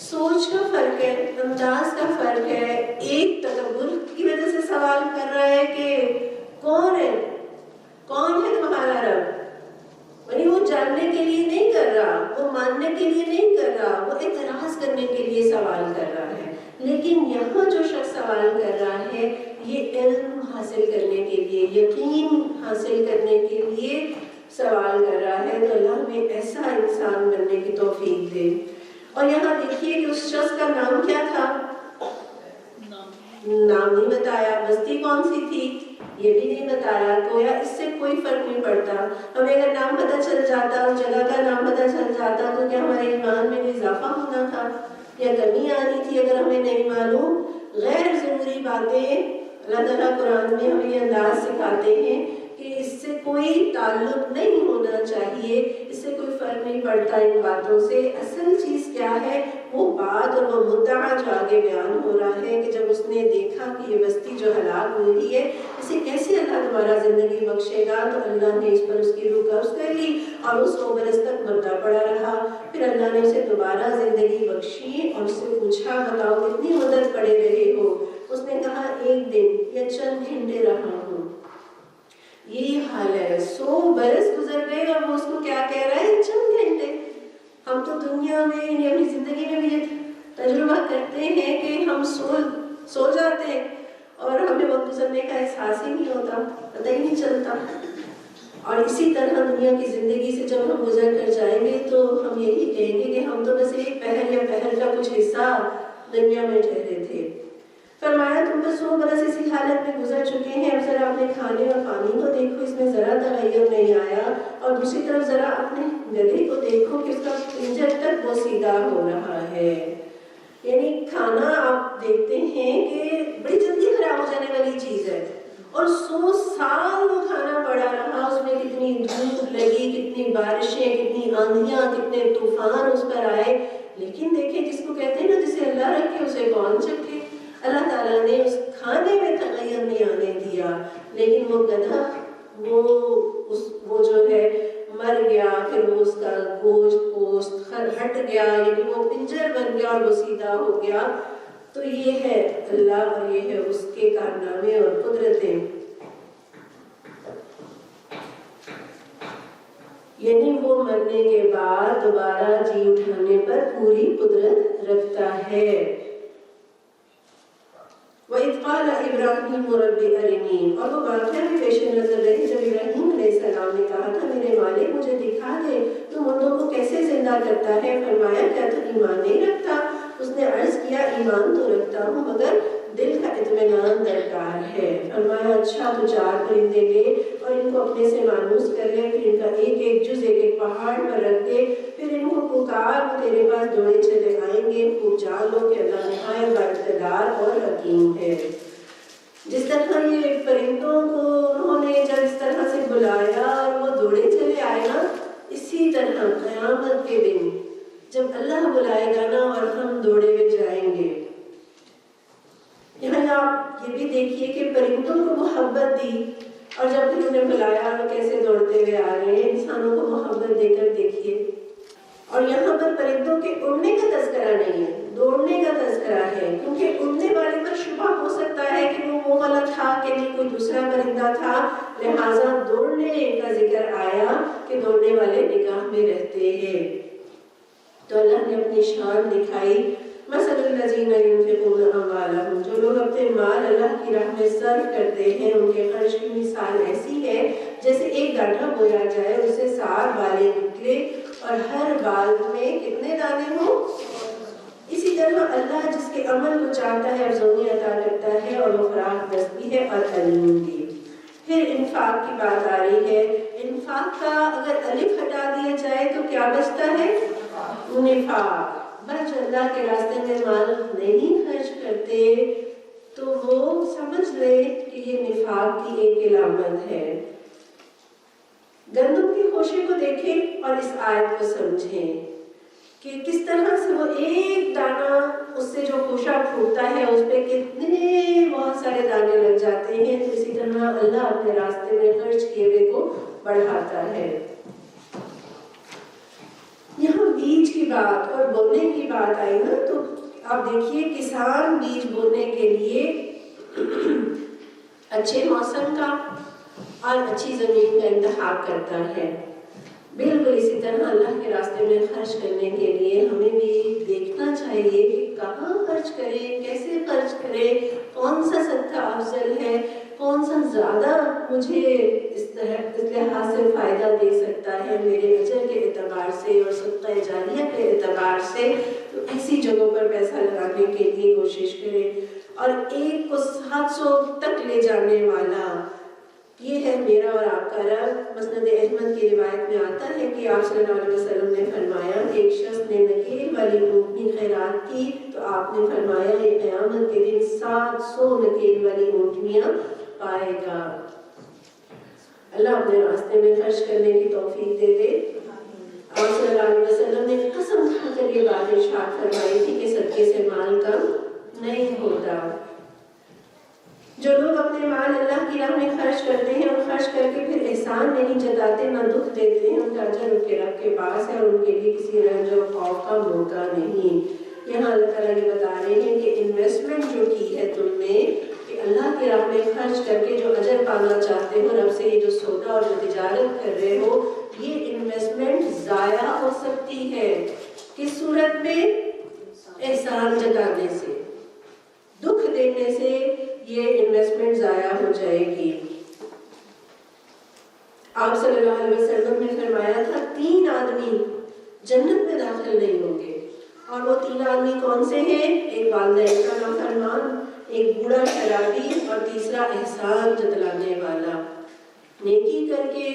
سوچ کا فرق ہے، انداز کا فرق ہے۔ ایک تکبر کی وجہ سے سوال کر رہا ہے کہ کون ہے تمہارا رب، یعنی وہ جاننے کے لیے نہیں کر رہا، وہ ماننے کے لیے نہیں کر رہا، وہ اعتراض کرنے کے لیے سوال کر رہا ہے۔ لیکن یہاں جو شخص سوال کر رہا ہے یہ علم حاصل کرنے کے لیے، یقین حاصل کرنے کے لیے سوال کر رہا ہے۔ تو اللہ ہمیں ایسا انسان بننے کی توفیق دے۔ اور یہاں دیکھیے کہ اس شخص کا نام کیا تھا؟ نام نہیں بتایا۔ بستی کون سی تھی یہ بھی نہیں بتایا۔ گویا اس سے کوئی فرق نہیں پڑتا، ہمیں اگر نام پتہ چل جاتا، اس جگہ کا نام پتہ چل جاتا تو کیا ہمارے ایمان میں اضافہ ہونا تھا یا کمی آنی تھی؟ اگر ہمیں نہیں معلوم غیر ضروری باتیں اللہ تعالیٰ قرآن میں ہمیں یہ انداز سکھاتے ہیں کہ اس سے کوئی تعلق نہیں ہونا چاہیے، اس سے کوئی فرق نہیں پڑتا ان باتوں سے۔ اصل چیز کیا ہے؟ وہ بات اور وہ مدعا جو آگے بیان ہو رہا ہے کہ جب اس نے دیکھا کہ یہ بستی جو ہلاک ہو رہی ہے اسے کیسے اللہ دوبارہ زندگی بخشے گا، تو اللہ نے اس پر اس کی روح قبض کر لی اور وہ 100 برس تک مردہ پڑا رہا۔ پھر اللہ نے اسے دوبارہ زندگی بخشی اور اس سے پوچھا بتاؤ کتنی مدت پڑے رہے ہو؟ اس نے کہا 1 دن یا چند گھنٹے رہا ہوں۔ یہی حال ہے، 100 برس گزر گئے اور وہ اس کو کیا کہہ رہا ہے؟ چند گھنٹے۔ ہم تو دنیا میں یعنی اپنی زندگی میں بھی یہ تجربہ کرتے ہیں کہ ہم سو جاتے ہیں اور ہمیں وقت گزرنے کا احساس ہی نہیں ہوتا، پتہ ہی نہیں چلتا۔ اور اسی طرح دنیا کی زندگی سے جب ہم گزر کر جائیں گے تو ہم یہی کہیں گے کہ ہم تو بس ایک پہر یا پہر کا کچھ حصہ دنیا میں ٹھہرے تھے۔ فرمایا تم تو 100 برس اسی حالت میں گزر چکے ہیں، اب ذرا اپنے کھانے اور پانی کو دیکھو، اس میں ذرا تغیر نہیں آیا، اور دوسری طرف ذرا اپنے گدھے کو دیکھو کہ اس کا پنجر تک وہ سیدھا ہو رہا ہے۔ یعنی کھانا آپ دیکھتے ہیں کہ بڑی جلدی خراب ہو جانے والی چیز ہے، اور 100 سال وہ کھانا پڑا رہا، اس میں کتنی دھوپ لگی، کتنی بارشیں، کتنی آندھیاں، کتنے طوفان اس پر آئے، لیکن دیکھیں جس کو کہتے ہیں نا جسے اللہ رکھے اسے کون چکے۔ اللہ تعالیٰ نے اس کھانے میں تغیر نہیں آنے دیا، لیکن وہ گدھا وہ جو ہے مر گیا، پھر وہ اس کا گوشت ہٹ گیا، یعنی وہ پنجر بن گیا اور وہ سیدھا ہو گیا۔ تو یہ ہے اللہ اور یہ ہے اس کے کارنامے اور قدرتیں۔ یعنی وہ مرنے کے بعد دوبارہ جی اٹھانے پر پوری قدرت رکھتا ہے۔ وَإِذْ قَالَ إِبْرَاهِيمُ رَبِّ أَرِنِي، اور وہ واقعہ بھی پیش نظر رہی جب ابراہیم علیہ السلام نے کہا تھا میرے مالک مجھے دکھا دے تو مردوں کو کیسے زندہ کرتا ہے۔ فرمایا کیا تو ایمان نہیں رکھتا؟ اس نے عرض کیا ایمان تو رکھتا ہوں مگر دل کا اطمینان درکار ہے۔ فرمایا اچھا تو 4 پرندے لے اور ان کو اپنے سے مانوس کر لے، پھر ان کا ایک ایک جز ایک ایک پہاڑ پر رکھ دے، پھر ان کو پکار، وہ تیرے پاس دوڑے چلے آئیں گے۔ خوب جان لو کہ اللہ نہایت بااقتدار اور حکیم ہے۔ جس طرح یہ پرندوں کو انہوں نے جب اس طرح سے بلایا اور وہ دوڑے چلے آئے نا، اسی طرح قیامت کے دن جب اللہ بلائے گا نا اور ہم دوڑے ہوئے جائیں گے۔ یہاں آپ یہ بھی دیکھیے کہ پرندوں کو محبت دی اور جب پھر انہیں بلایا وہ کیسے دوڑتے ہوئے آ رہے ہیں۔ انسانوں کو محبت دے کر دیکھیے، اور یہاں پر پرندوں کے اڑنے کا تذکرہ نہیں ہے، دوڑنے کا تذکرہ ہے، کیونکہ اڑنے والے پر شبہ ہو سکتا ہے کہ وہ والا تھا کہ نہیں کوئی دوسرا پرندہ تھا، لہٰذا دوڑنے کا ذکر آیا کہ دوڑنے والے نگاہ میں رہتے ہیں۔ تو اللہ نے اپنی شان دکھائی، مثل الذین ينفقون اموالهم، جو لوگ اپنے مال اللہ کی راہ میں صرف کرتے ہیں ان کے خرچ کی مثال ایسی ہے جیسے ایک دانہ بویا جائے، اسے 7 بالیں نکلے اور ہر بال میں کتنے دانے ہوں۔ اسی طرح اللہ جس کے عمل کو چاہتا ہے افزونی عطا کرتا ہے اور وہ فراخ دستی ہے اور علیم بھی۔ پھر انفاق کی بات آ رہی ہے۔ انفاق کا اگر الف ہٹا دیا جائے تو کیا بچتا ہے؟ نفاق۔ بس اللہ کے راستے میں مال نہیں خرچ کرتے تو وہ سمجھ لے کہ یہ نفاق کی ایک علامت ہے۔ گندم کی خوشے کو دیکھیں اور اس آیت کو سمجھیں کہ کس طرح سے وہ ایک دانہ اس سے جو خوشہ پھوٹتا ہے اس پہ کتنے بہت سارے دانے لگ جاتے ہیں۔ تو اسی طرح اللہ اپنے راستے میں خرچ کیے ہوئے کو بڑھاتا ہے۔ یہاں بیج کی بات اور بونے کی بات آئی نا، تو آپ دیکھیے کسان بیج بونے کے لیے اچھے موسم کا اور اچھی زمین کا انتخاب کرتا ہے۔ بالکل اسی طرح اللہ کے راستے میں خرچ کرنے کے لیے ہمیں بھی دیکھنا چاہیے کہ کہاں خرچ کریں، کیسے خرچ کریں، کون سا صدقہ افضل ہے، کون سا زیادہ مجھے اس لحاظ سے فائدہ دے سکتا ہے میرے اجر کے اعتبار سے اور صدقہ جاریہ کے اعتبار سے۔ تو ایسی جگہوں پر پیسہ لگانے کے لیے کوشش کریں، اور ایک کو 700 تک لے جانے والا یہ ہے میرا اور آپ کا رب۔ مسند احمد کی روایت میں آتا ہے کہ آپ صلی اللہ علیہ وسلم نے فرمایا کہ ایک شخص نے نکیل والی اونٹنی خیرات کی تو آپ نے فرمایا یہ قیامت کے دن 700 نکیل والی اونٹنیاں پائے گا۔ اللہ اپنے راستے میں خرچ کرنے کی توفیق دے دے۔ آپ صلی اللہ علیہ وسلم نے قسم کھا کر یہ بات ارشاد فرمائی تھی کہ صدقے سے مال کم نہیں ہوتا۔ جو لوگ اپنے مال اللہ کی راہ میں خرچ کرتے ہیں اور خرچ کر کے پھر احسان نہیں جتاتے نہ دکھ دیتے ہیں، ان کا اجر ان کے رب کے پاس ہے اور ان کے لیے کسی رنج و خوف کا موقع نہیں۔ یہاں اللہ تعالیٰ یہ بتا رہے ہیں کہ انویسٹمنٹ جو کی ہے تم نے کہ اللہ کی راہ میں خرچ کر کے جو اجر پانا چاہتے ہو رب سے، یہ جو سودا اور جو تجارت کر رہے ہو، یہ انویسٹمنٹ ضائع ہو سکتی ہے۔ کس صورت میں؟ احسان جتانے سے، دکھ دینے سے یہ انویسٹمنٹ ضائع ہو جائے گی۔ آپ صلی اللہ علیہ وسلم نے فرمایا تھا 3 آدمی جنت میں داخل نہیں ہوں گے، اور وہ 3 آدمی کون سے ہیں؟ ایک والدین کا نافرمان، ایک بوڑھا شرابی، اور تیسرا احسان جتلانے والا۔ نیکی کر کے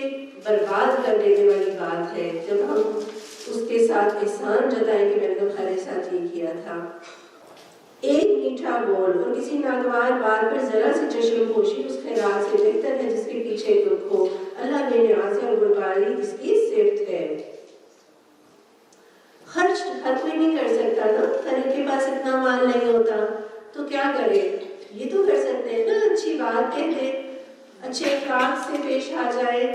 برباد کر دینے والی بات ہے جب ہم اس کے ساتھ احسان جتائیں کہ میں نے تمہارے ساتھ یہ کیا تھا۔ ایک میٹھا بول اور کسی ناگوار بات پر ذرا سی چشم پوشی اس خیرات سے بہتر ہے جس کے پیچھے دکھ ہو۔ اللہ بے نیاز اور بردباری اس کی صفت ہے۔ خرچ ہر کوئی نہیں کر سکتا نا، ہر کے پاس اتنا مال نہیں ہوتا، تو کیا کرے؟ یہ تو کر سکتے ہیں نا، اچھی بات کہہ دے، اچھے اخلاق سے پیش آ جائے،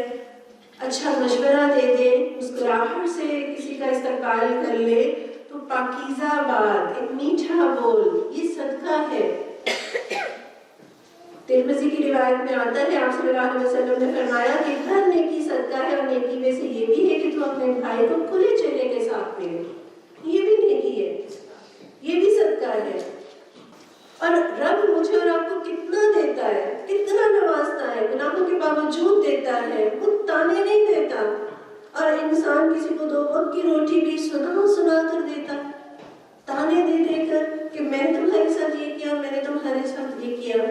اچھا مشورہ دے دے، مسکراہٹ سے کسی کا استقبال کر لے، تو پاکیزہ بات، ایک میٹھا بول، یہ صدقہ ہے۔ ترمذی کی روایت میں آتا ہے آپ صلی اللہ علیہ وسلم نے فرمایا کہ ہر نیکی صدقہ ہے، اور نیکی میں سے یہ بھی ہے کہ تو اپنے بھائی کو کھلے چہرے کے ساتھ ملے، یہ بھی نیکی ہے، یہ بھی صدقہ ہے۔ اور رب مجھے اور آپ کو کتنا دیتا ہے، کتنا نوازتا ہے، گناہوں کے باوجود دیتا ہے، وہ تانے نہیں دیتا۔ اور انسان کسی کو 2 وقت کی روٹی بھی سنا کر دیتا، تانے دے دے کر کہ میں نے تمہارے ساتھ یہ کیا، میں نے تمہارے ساتھ یہ کیا۔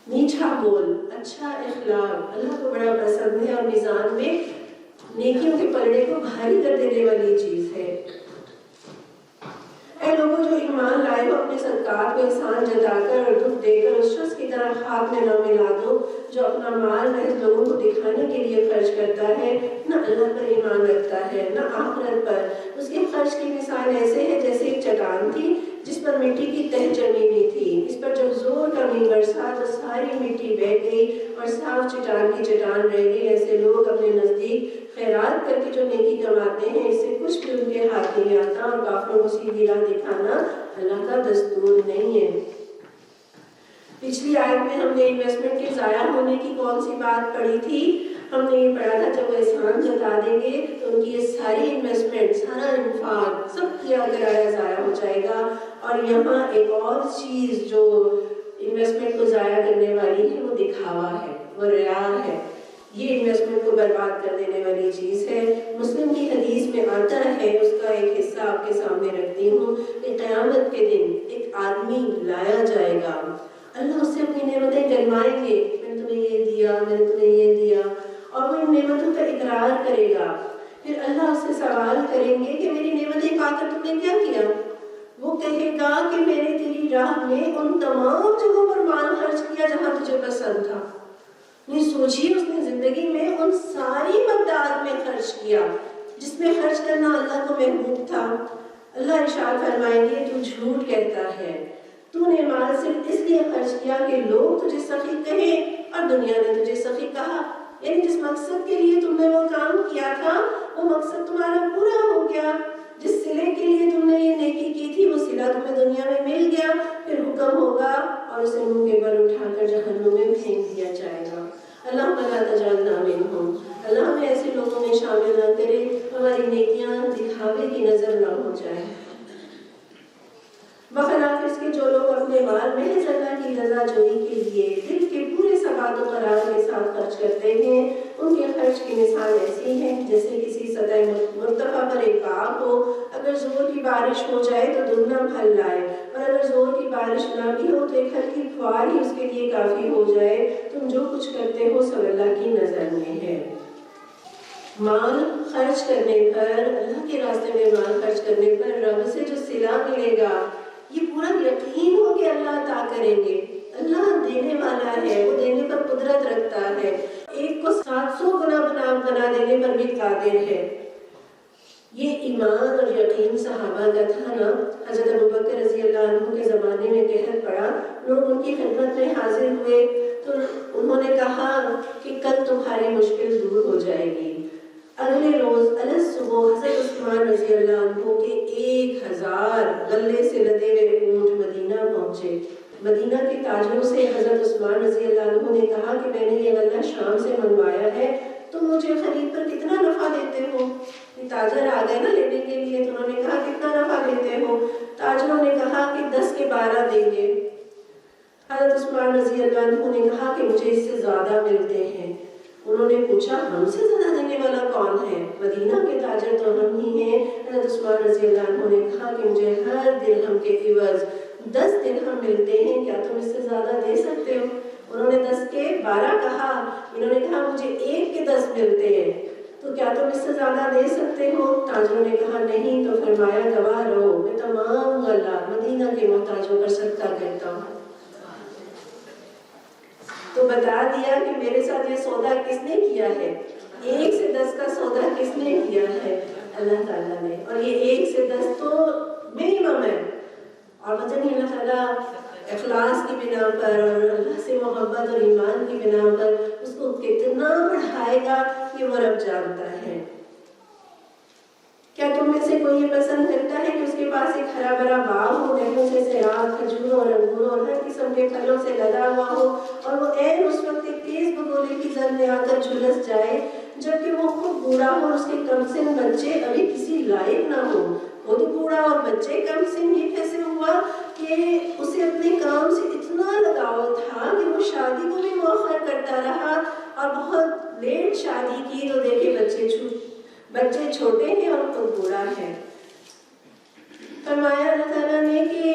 میٹھا بول، اچھا اخلاق اللہ کو بڑا پسند ہے، اور میزان میں نیکیوں کے پلڑے کو بھاری کر دینے والی چیز ہے۔ اے لوگوں جو ایمان لائے ہو، اپنے صدقات کو احسان جتا کر اور دکھ دے کر اس شخص کی طرح خاک میں نہ ملا دو جو اپنا مال محض لوگوں کو دکھانے کے لیے خرچ کرتا ہے، نہ اللہ پر ایمان رکھتا ہے نہ آخرت پر۔ اس کے خرچ کی مثال ایسے ہے جیسے ایک چٹان تھی جس پر مٹی کی تہ جمی ہوئی تھی، اس پر جب زور کا مینہ برسا تو ساری مٹی بہہ گئی اور صاف چٹان کی چٹان رہ گئی۔ ایسے لوگ اپنے نزدیک خیرات کر کے جو نیکی کماتے ہیں، اس سے کچھ بھی ان کے ہاتھ نہیں آتا، اور کافروں کو سیدھی راہ دکھانا اللہ کا دستور نہیں ہے۔ پچھلی آیت میں ہم نے انویسٹمنٹ کے ضائع ہونے کی کون سی بات پڑھی تھی؟ ہم نے یہ پڑھا تھا جب وہ احسان جتا دیں گے تو ان کی یہ ساری انویسٹمنٹ، سارا انفاق، سب کیا کرایا ضائع ہو جائے گا۔ اور یہاں ایک اور چیز جو انویسٹمنٹ کو ضائع کرنے والی ہے وہ دکھاوا ہے، وہ ریا ہے۔ یہ انویسٹمنٹ کو برباد کر دینے والی چیز ہے۔ مسلم کی حدیث میں آتا ہے، اس کا ایک حصہ آپ کے سامنے رکھتی ہوں، کہ قیامت کے دن ایک آدمی لایا جائے گا، اللہ اس سے اپنی نعمتیں گنوائیں گے، میں نے تمہیں یہ دیا، میں نے تمہیں یہ دیا، اور وہ ان نعمتوں کا اقرار کرے گا۔ پھر اللہ اس سے سوال کریں گے کہ میری نعمتیں پا کر تم نے کیا کیا؟ وہ کہے گا کہ میں نے تیری راہ میں ان تمام جگہوں پر مال خرچ کیا جہاں تجھے پسند تھا۔ نہیں سوچیے، اس نے زندگی میں ان ساری مقدار میں خرچ کیا جس میں خرچ کرنا اللہ کو محبوب تھا۔ اللہ ارشاد فرمائیں گے تو جھوٹ کہتا ہے، تو نے مال صرف اس لیے خرچ کیا کہ لوگ تجھے سخی کہیں اور دنیا نے تجھے سخی کہا۔ یعنی جس مقصد کے لیے تم نے وہ کام کیا تھا وہ مقصد تمہارا پورا ہو گیا، جس صلے کے لیے تم نے یہ نیکی کی تھی وہ صلہ تمہیں دنیا میں مل گیا، پھر حکم ہوگا اور اسے منہ کے بل اٹھا کر جہنم میں پھینک دیا جائے گا۔ اللہ لا تجعلنا منہم، اللہ ہمیں ایسے لوگوں میں شامل نہ کرے، ہماری نیکیاں دکھاوے کی نظر نہ ہو جائے۔ بخلاف اس کے جو لوگ اپنے مال محض اللہ کی رضا جوئی کے لیے دل کے پورے ثبات و قرار کے ساتھ خرچ کرتے ہیں، ان کے خرچ کی مثال ایسی ہے جیسے کسی سطح مرتفع پر ایک باغ ہو، اگر زور کی بارش ہو جائے تو دگنا پھل لائے، اور اگر زور کی بارش نہ بھی ہو تو ایک ہلکی فوار ہی اس کے لیے کافی ہو جائے۔ تم جو کچھ کرتے ہو سب اللہ کی نظر میں ہے۔ مال خرچ کرنے پر، اللہ کے راستے میں مال خرچ کرنے پر رب سے جو صلہ ملے گا، یہ پورا یقین ہو کہ اللہ عطا کریں گے۔ اللہ دینے والا ہے، وہ دینے پر قدرت رکھتا ہے، ایک کو 700 گنا بنا دینے پر بھی قادر ہے۔ یہ ایمان اور یقین صحابہ کا تھا نا۔ حضرت ابوبکر رضی اللہ عنہ کے زمانے میں قحط پڑا، لوگ ان کی خدمت میں حاضر ہوئے تو انہوں نے کہا کہ کل تمہاری مشکل دور ہو جائے گی۔ اگلے روز صبح حضرت عثمان رضی اللہ عنہ کے 1000 غلے سے لدے ہوئے اونٹ مدینہ پہنچے۔ مدینہ کے تاجروں سے حضرت عثمان رضی اللہ عنہ نے کہا کہ میں نے یہ غلہ شام سے منگوایا ہے، تم مجھے خرید پر کتنا نفع دیتے ہو؟ یہ تاجر آ گئے نا لینے کے لیے، تو انہوں نے کہا کتنا نفع دیتے ہو؟ تاجروں نے کہا کہ 10 کے 12 دیں گے۔ حضرت عثمان رضی اللہ عنہ نے کہا کہ مجھے اس سے زیادہ ملتے ہیں۔ انہوں نے پوچھا ہم سے زیادہ دینے والا کون ہے؟ مدینہ کے تاجر تو ہم ہی ہیں۔ حضرت عثمان رضی اللہ عنہ نے کہا کہ مجھے ہر درہم کے عوض 10 درہم ملتے ہیں، کیا تم اس سے زیادہ دے سکتے ہو؟ انہوں نے 10 کے 12 کہا، انہوں نے کہا مجھے 1 کے 10 ملتے ہیں، تو کیا تم اس سے زیادہ دے سکتے ہو؟ تاجروں نے کہا نہیں، تو فرمایا گواہ رہو میں تمام غلہ مدینہ کے محتاجوں پر صدقہ کرتا ہوں۔ تو بتا دیا کہ میرے ساتھ یہ سودا کس نے کیا ہے، 1 سے 10 کا سودا کس نے کیا ہے؟ اللہ تعالیٰ نے۔ اور یہ 1 سے 10 تو منیمم ہے، اور پتہ نہیں اللہ تعالیٰ اخلاص کی بنا پر اور اللہ سے محبت اور ایمان کی بنا پر اس کو کتنا بڑھائے گا یہ وہ رب جانتا ہے۔ کیا تم میں سے کوئی یہ پسند کرتا ہے کہ اس کے پاس ایک ہرا بھرا باغ ہو، گھروں سے سیراب کھجوروں اور انگوروں اور ہر قسم کے پھلوں سے لدا ہوا ہو، اور وہ عین اس وقت ایک تیز بگولے کی زد میں آ کر جھلس جائے، جبکہ وہ خود بوڑھا ہو اور اس کے کم سن بچے ابھی کسی لائق نہ ہو؟ خود بوڑھا اور بچے کم سن، یہ کیسے ہوا کہ اسے اپنے کام سے اتنا لگاؤ تھا کہ وہ شادی کو بھی مؤخر کرتا رہا اور بہت لیٹ شادی کی تو دیکھے بچے چھوٹے ہیں اور خود بوڑھا ہے۔ فرمایا اللہ تعالیٰ نے کہ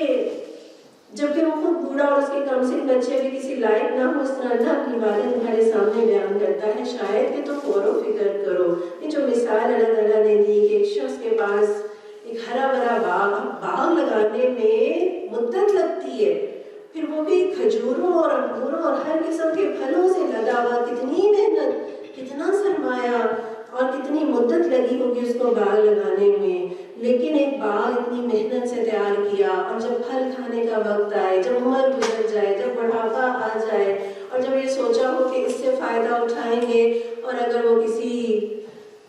جبکہ وہ خود بوڑھا اور اس کے کم سن بچے بھی کسی لائق نہ ہو، اس طرح اللہ اپنی باتیں تمہارے سامنے بیان کرتا ہے، شاید کہ تم غور و فکر کرو۔ یہ جو مثال اللہ تعالیٰ نے دی کہ ایک شخص کے پاس ایک ہرا بھرا باغ لگانے میں مدت لگتی ہے، پھر وہ بھی کھجوروں اور انگوروں اور ہر قسم کے پھلوں سے لدا ہوا، کتنی محنت، کتنا سرمایہ اور کتنی مدت لگی ہوگی اس کو باغ لگانے میں، لیکن ایک باغ اتنی محنت سے تیار کیا، اور جب پھل کھانے کا وقت آئے، جب عمر گزر جائے، جب بڑھاپا آ جائے، اور جب یہ سوچا ہو کہ اس سے فائدہ اٹھائیں گے، اور اگر وہ کسی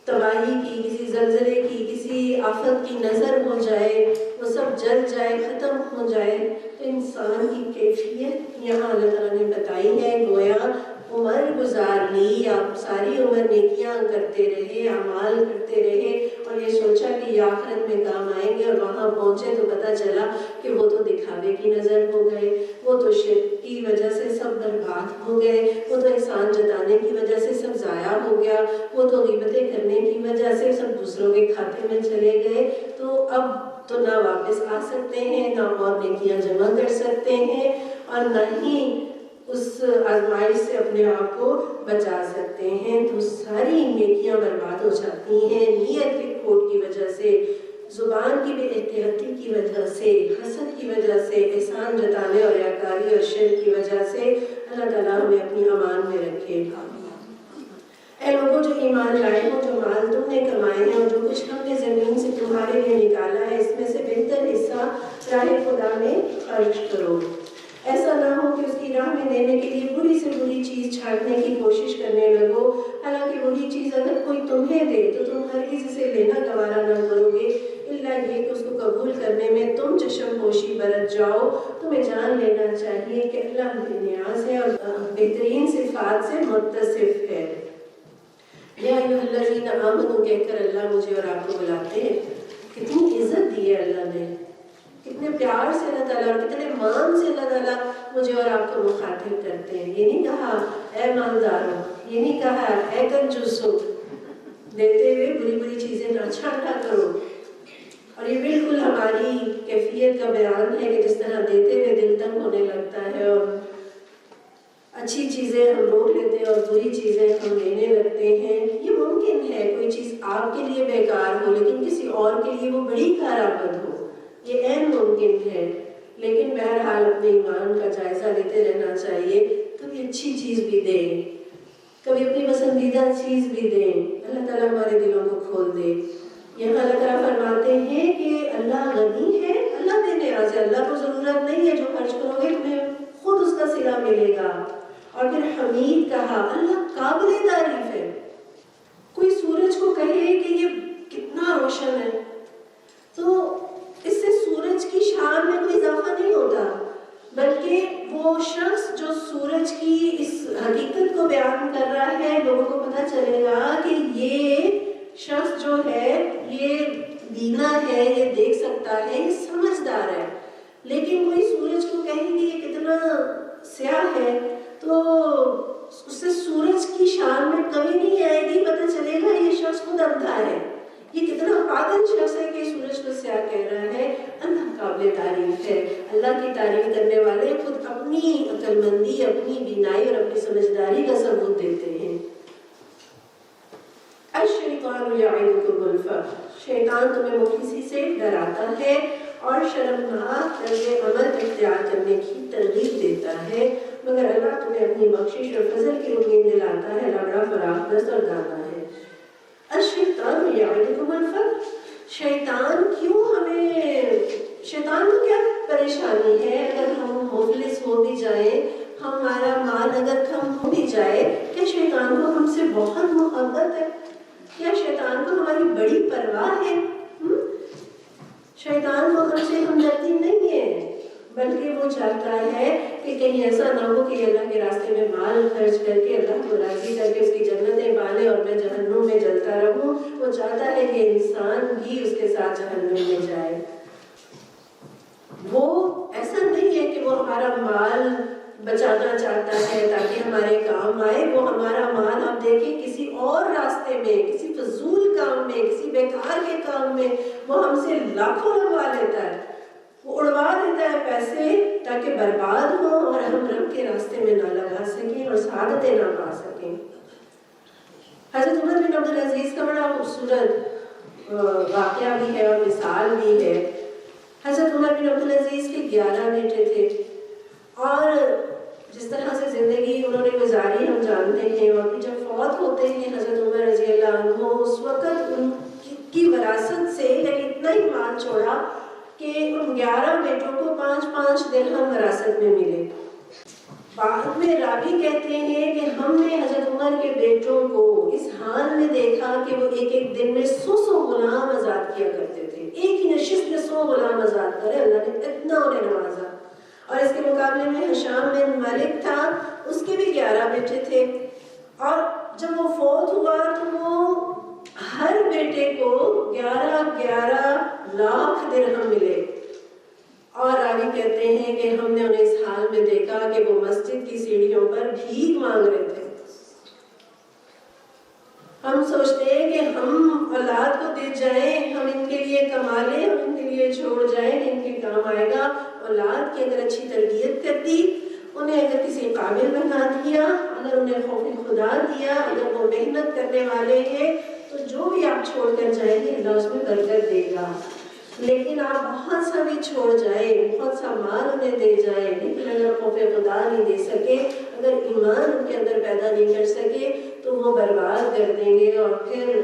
تباہی کی، کسی زلزلے کی، کسی آفت کی نظر ہو جائے، وہ سب جل جائے، ختم ہو جائے، تو انسان کی کیفیت یہاں اللہ تعالیٰ نے بتائی ہے۔ گویا عمر گزار لی، آپ ساری عمر نیکیاں کرتے رہے، اعمال کرتے رہے، اور یہ سوچا کہ یہ آخرت میں کام آئیں گے، اور وہاں پہنچے تو پتہ چلا کہ وہ تو دکھاوے کی نظر ہو گئے، وہ تو شرک کی وجہ سے سب برباد ہو گئے، وہ تو احسان جتانے کی وجہ سے سب ضائع ہو گیا، وہ تو غیبتیں کرنے کی وجہ سے سب دوسروں کے کھاتے میں چلے گئے، تو اب تو نہ واپس آ سکتے ہیں، نہ اور نیکیاں جمع کر سکتے ہیں، اور نہ ہی اس آزمائش سے اپنے آپ کو بچا سکتے ہیں، تو ساری نیکیاں برباد ہو جاتی ہیں نیت کے کھوٹ کی وجہ سے، زبان کی بے احتیاطی کی وجہ سے، حسد کی وجہ سے، احسان جتانے اور ریاکاری اور شرک کی وجہ سے۔ اللہ تعالیٰ ہمیں اپنی امان میں رکھے۔ اے لوگوں جو ایمان لائے ہو، جو مال تم نے کمائے ہیں اور جو کچھ ہم نے زمین سے تمہارے لیے نکالا ہے، اس میں سے بہتر حصہ راہ خدا میں خرچ کرو۔ ایسا نہ ہو کہ اس کی راہ میں دینے کے لیے بری سے بری چیز چھانٹنے کی کوشش کرنے لگو، حالانکہ وہی چیز اگر کوئی تمہیں دے تو تم ہرگز اسے لینا گوارا نہ کرو گے، الا یہ کہ اس کو قبول کرنے میں تم چشم پوشی برت جاؤ۔ تمہیں جان لینا چاہیے کہ اللہ بے نیاز ہے اور بہترین صفات سے متصف ہے۔ یا ایھا الذین آمنوا کہہ کر اللہ مجھے اور آپ کو بلاتے ہیں، کتنی عزت دی ہے اللہ نے، کتنے پیار سے اللہ تعالیٰ اور کتنے مان سے اللہ تعالیٰ مجھے اور آپ کو مخاطب کرتے ہیں۔ یہ نہیں کہا اے مالدارو، یہ نہیں کہا اے کنجوسو، دیتے ہوئے بری بری چیزیں نہ چھانٹا کرو، اور یہ بالکل ہماری کیفیت کا بیان ہے کہ جس طرح دیتے ہوئے دل تنگ ہونے لگتا ہے، اور اچھی چیزیں ہم روک لیتے ہیں اور بری چیزیں ہم لینے لگتے ہیں۔ یہ ممکن ہے کوئی چیز آپ کے لیے بیکار ہو لیکن کسی اور کے لیے وہ بڑی کارآمد ہو، یہ عین ممکن ہے، لیکن بہرحال اپنے ایمان کا جائزہ لیتے رہنا چاہیے۔ کبھی اچھی چیز بھی دیں، کبھی اپنی پسندیدہ چیز بھی دیں، اللہ تعالیٰ ہمارے دلوں کو کھول دے۔ یہاں اللہ تعالیٰ فرماتے ہیں کہ اللہ غنی ہے، اللہ بے نیاز ہے، اللہ کو ضرورت نہیں ہے، جو خرچ کرو گے تمہیں خود اس کا صلہ ملے گا۔ اور پھر حمید کہا، اللہ قابل تعریف ہے۔ کوئی سورج کو کہے کہ یہ کتنا روشن ہے تو اس سے سورج کی شان میں کوئی اضافہ نہیں ہوتا، بلکہ وہ شخص جو سورج کی اس حقیقت کو بیان کر رہا ہے، لوگوں کو پتہ چلے گا کہ یہ شخص جو ہے یہ بینا ہے، یہ دیکھ سکتا ہے، یہ سمجھدار ہے۔ لیکن کوئی سورج کو کہیں کہ یہ کتنا سیاہ ہے تو اس سے سورج کی شان میں کمی نہیں آئے گی، پتہ چلے گا یہ شخص خود اندھا ہے، یہ کتنا پاگل شخص ہے کہ سورج کو سیاہ کہہ رہا ہے۔ اللہ قابل تعریف ہے، اللہ کی تعریف کرنے والے خود اپنی عقل مندی، اپنی بینائی اور اپنی سمجھداری کا ثبوت دیتے ہیں۔ الشیطان یعدکم الفقر، شیطان تمہیں مفلسی سے ڈراتا ہے اور شرمناک طرز عمل اختیار کرنے کی ترغیب دیتا ہے، مگر اللہ تمہیں اپنی بخشش اور فضل کی امید دلاتا ہے، اللہ بڑا فراخ دست اور دانا ہے۔ الشیطان یعدکم الفقر، شیطان کو کیا پریشانی ہے اگر ہم مفلس ہو بھی جائیں، ہمارا مال اگر کم ہو بھی جائے، کیا شیطان کو ہم سے بہت محبت ہے؟ کیا شیطان کو ہماری بڑی پرواہ ہے؟ شیطان کو ہم سے ہمدردی نہیں ہے، بلکہ وہ چاہتا ہے کہ کہیں ایسا نہ ہو کہ اللہ کے راستے میں مال خرچ کر کے اللہ کو راضی کر کے اس کی جنتیں پالے اور میں جہنم میں جلتا رہوں۔ وہ چاہتا ہے کہ انسان بھی اس کے ساتھ جہنم میں جائے۔ وہ ایسا نہیں ہے کہ وہ ہمارا مال بچانا چاہتا ہے تاکہ ہمارے کام آئے۔ وہ ہمارا مال آپ دیکھیں کسی اور راستے میں، کسی فضول کام میں، کسی بیکار کے کام میں وہ ہم سے لاکھوں لگوا لیتا ہے، وہ اڑوا دیتا ہے پیسے تاکہ برباد ہو اور ہم رب کے راستے میں نہ لگا سکیں اور سعادتیں نہ پا سکیں۔ حضرت عمر بن عبدالعزیز کا بڑا خوبصورت واقعہ بھی ہے اور مثال بھی ہے۔ حضرت عمر بن عبدالعزیز کے 11 بیٹے تھے اور جس طرح سے زندگی انہوں نے گزاری ہم جانتے ہیں، اور پھر جب فوت ہوتے ہیں حضرت عمر رضی اللہ عنہ، اس وقت ان کی وراثت سے یعنی اتنا ہی مال چھوڑا کہ ان 11 بیٹوں کو 5-5 درہم وراثت میں ملے۔ بعد میں راوی کہتے ہیں کہ ہم نے حضرت عمر کے بیٹوں کو اس حال میں دیکھا کہ وہ ایک ایک دن میں 100 غلام آزاد کیا کرتے تھے، ایک ہی نشست میں 100 غلام آزاد کرے، اللہ نے اتنا انہیں نوازا۔ اور اس کے مقابلے میں حشام بن مالک تھا، اس کے بھی 11 بیٹے تھے، اور جب وہ فوت ہوا تو وہ ہر بیٹے کو 11 لاکھ درہم ملے۔ اور راوی کہتے ہیں کہ ہم نے انہیں اس حال میں دیکھا کہ وہ مسجد کی سیڑھیوں پر بھیک مانگ رہے تھے۔ ہم سوچتے ہیں کہ ہم اولاد کو دے جائیں، ہم ان کے لیے کما لیں، ہم ان کے لیے چھوڑ جائیں، ان کے کام آئے گا۔ اولاد کی اگر اچھی تربیت کر دی، انہیں اگر کسی قابل بنا دیا، اگر انہیں خوف خدا دیا، اگر وہ محنت کرنے والے ہیں، تو جو بھی آپ چھوڑ کر جائیں گے اللہ اس میں برکت دے گا۔ لیکن آپ بہت سا بھی چھوڑ جائیں، بہت سا مال انہیں دے جائیں، لیکن اگر خوف خدا نہیں دے سکے، اگر ایمان ان کے اندر پیدا نہیں کر سکے تو وہ برباد کر دیں گے اور پھر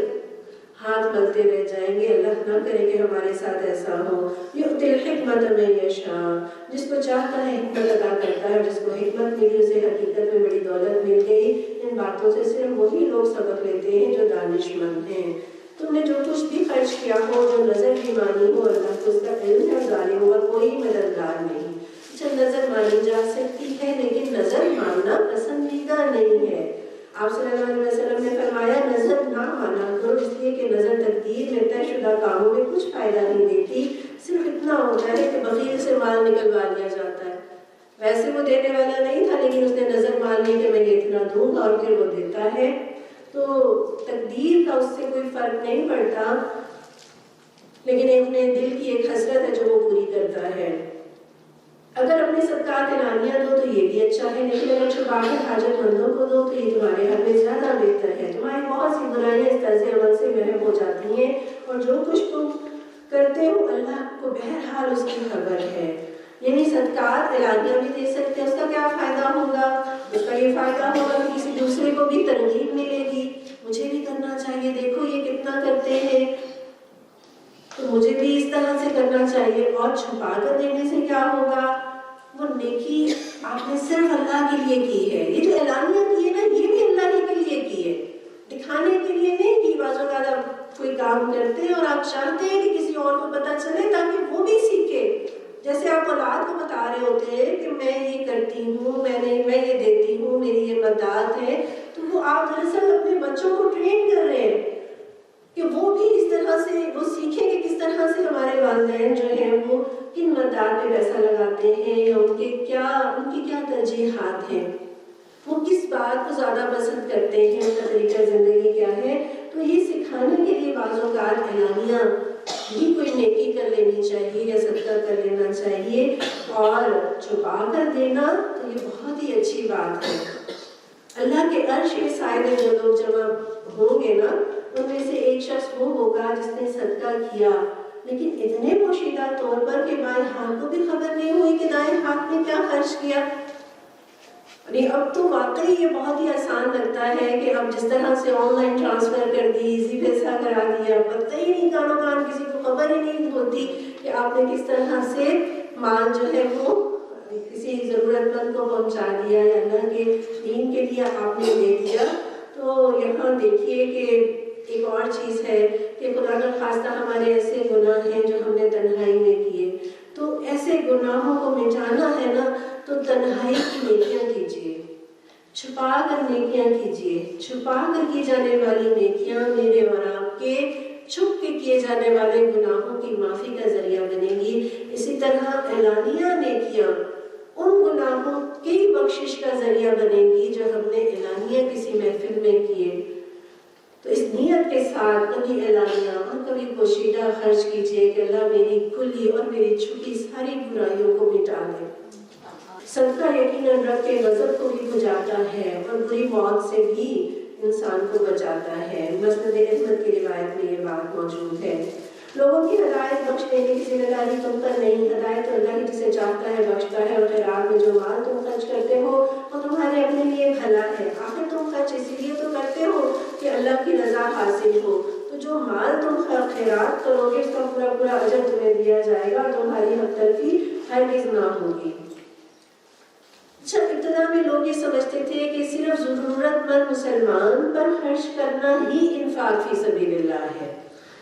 ہاتھ ملتے رہ جائیں گے۔ اللہ نہ کرے کہ ہمارے ساتھ ایسا ہو۔ یؤتی الحکمت من یشاء، جس کو چاہتا ہے حکمت عطا کرتا ہے، جس کو حکمت ملی اسے حقیقت میں بڑی دولت مل گئی۔ ان باتوں سے صرف وہی لوگ سبق لیتے ہیں جو دانش مند ہیں۔ تم نے جو کچھ بھی خرچ کیا ہو، جو نظر بھی مانی ہو، اللہ کو اس کا علم ہے، ظالم ہوگا کوئی مددگار نہیں۔ اچھا، نظر مانی جا سکتی ہے لیکن نظر ماننا پسندیدہ نہیں ہے۔ آپ صلی اللہ علیہ وسلم نے فرمایا نظر نہ مانا کرو، اس لیے کہ نظر تقدیر میں طے شدہ کاموں میں کچھ فائدہ نہیں دیتی، صرف اتنا ہوتا ہے کہ بخیل سے مال نکلوا لیا جاتا ہے۔ ویسے وہ دینے والا نہیں تھا لیکن اس نے نظر مان لی کہ میں یہ اتنا دوں گا اور پھر وہ دیتا ہے، تو تقدیر کا اس سے کوئی فرق نہیں پڑتا، لیکن اپنے دل کی ایک حسرت ہے جو وہ پوری کرتا ہے۔ اگر اپنے صدقات اعلانیہ دو تو یہ بھی اچھا ہے، لیکن اگر چھپا کے حاجت مندوں کو دو تو یہ تمہارے حق میں زیادہ بہتر ہے۔ تمہاری بہت سی برائیاں اس طرز عمل سے محو ہو جاتی ہیں، اور جو کچھ تم کرتے ہو اللہ کو بہرحال اس کی خبر ہے۔ یعنی صدقات اعلانیہ بھی دے سکتے ہیں، اس کا کیا فائدہ ہوگا؟ اس کا یہ فائدہ ہوگا کہ کسی دوسرے کو بھی ترغیب ملے گی، مجھے بھی کرنا چاہیے، دیکھو یہ کتنا کرتے ہیں تو مجھے بھی اس طرح سے کرنا چاہیے۔ اور چھپا کر دینے سے کیا ہوگا؟ وہ نیکی آپ نے صرف اللہ کے لیے کی ہے۔ یہ جو اعلانیہ کی ہے نا، یہ بھی اللہ ہی کے لیے کی ہے، دکھانے کے لیے نہیں کی۔ بعض اوقات آپ کوئی کام کرتے ہیں اور آپ چاہتے ہیں کہ کسی اور کو پتہ چلے تاکہ وہ بھی سیکھے۔ جیسے آپ اولاد کو بتا رہے ہوتے ہیں کہ میں یہ کرتی ہوں، میں یہ دیتی ہوں، میری یہ مدد ہے، تو وہ آپ دراصل اپنے بچوں کو ٹرین کر رہے ہیں کہ وہ بھی اس طرح سے وہ سیکھیں کہ کس طرح سے ہمارے والدین جو ہیں وہ کن مدد پہ پیسہ لگاتے ہیں، یا ان کی کیا ترجیحات ہیں، وہ کس بات کو زیادہ پسند کرتے ہیں، ان کا طریقہ زندگی کیا ہے۔ تو یہ سکھانے کے لیے بعض اوقات اعلانیہ بھی کوئی نیکی کر لینی چاہیے یا صدقہ کر لینا چاہیے، اور چھپا کر دینا تو یہ بہت ہی اچھی بات ہے۔ اللہ کے عرش کے سائے میں جو لوگ جمع ہوں گے نا، ان میں سے ایک شخص وہ ہوگا جس نے صدقہ کیا لیکن اتنے پوشیدہ طور پر کہ بائیں ہاتھ کو بھی خبر نہیں ہوئی کہ دائیں ہاتھ نے کیا خرچ کیا۔ اب تو واقعی یہ بہت ہی آسان لگتا ہے کہ اب جس طرح سے آن لائن ٹرانسفر کر دی، ایزی پیسہ کرا دیا، پتہ ہی نہیں کانوں کان کسی کو خبر ہی نہیں ہوتی کہ آپ نے کس طرح سے مال جو ہے وہ کسی ضرورت مند کو پہنچا دیا یا اللہ کے دین کے لیے آپ نے دے دیا۔ تو یہاں دیکھیے کہ ایک اور چیز ہے کہ خدا کا خواستہ ہمارے ایسے گناہ ہیں جو ہم نے تنہائی میں کیے، تو ایسے گناہوں کو مٹانا ہے نا تو تنہائی کی نیکیاں کیجیے، چھپا کر نیکیاں کیجیے۔ چھپا کر کی جانے والی نیکیاں میرے اور آپ کے چھپ کے کیے جانے والے گناہوں کی معافی کا ذریعہ بنے گی۔ اسی طرح اعلانیہ نیکیاں ان گناہوں کی بخشش کا ذریعہ بنے گی جو ہم نے اعلانیہ کسی محفل میں کیے۔ تو اس نیت کے ساتھ کبھی اعلانیہ اور کبھی پوشیدہ خرچ کیجیے کہ اللہ میری کھلی اور میری چھپی ساری برائیوں کو مٹا دے۔ صدقہ یقیناً رب کے غضب کو بھی بجھاتا ہے اور بری موت سے بھی انسان کو بچاتا ہے۔ مسند احمد کی روایت میں یہ بات موجود ہے۔ لوگوں کی ہدایت بخش دینے کی ذمہ داری تم پر نہیں، ہدایت اللہ ہی جسے چاہتا ہے بخشتا ہے، اور خیرات میں جو مال تم خرچ کرتے ہو وہ تمہارے اپنے لیے بھلا ہے۔ آخر تم خرچ اسی لیے تو کرتے ہو کہ اللہ کی رضا حاصل ہو، تو جو مال تم خیرات کرو گے اس کا پورا پورا اجر تمہیں دیا جائے گا اور تمہاری حق تلفی ہرگز نہ ہوگی۔ اچھا، ابتدا میں لوگ یہ سمجھتے تھے کہ صرف ضرورت مند مسلمان پر خرچ کرنا ہی انفاق فی سبیل اللہ ہے۔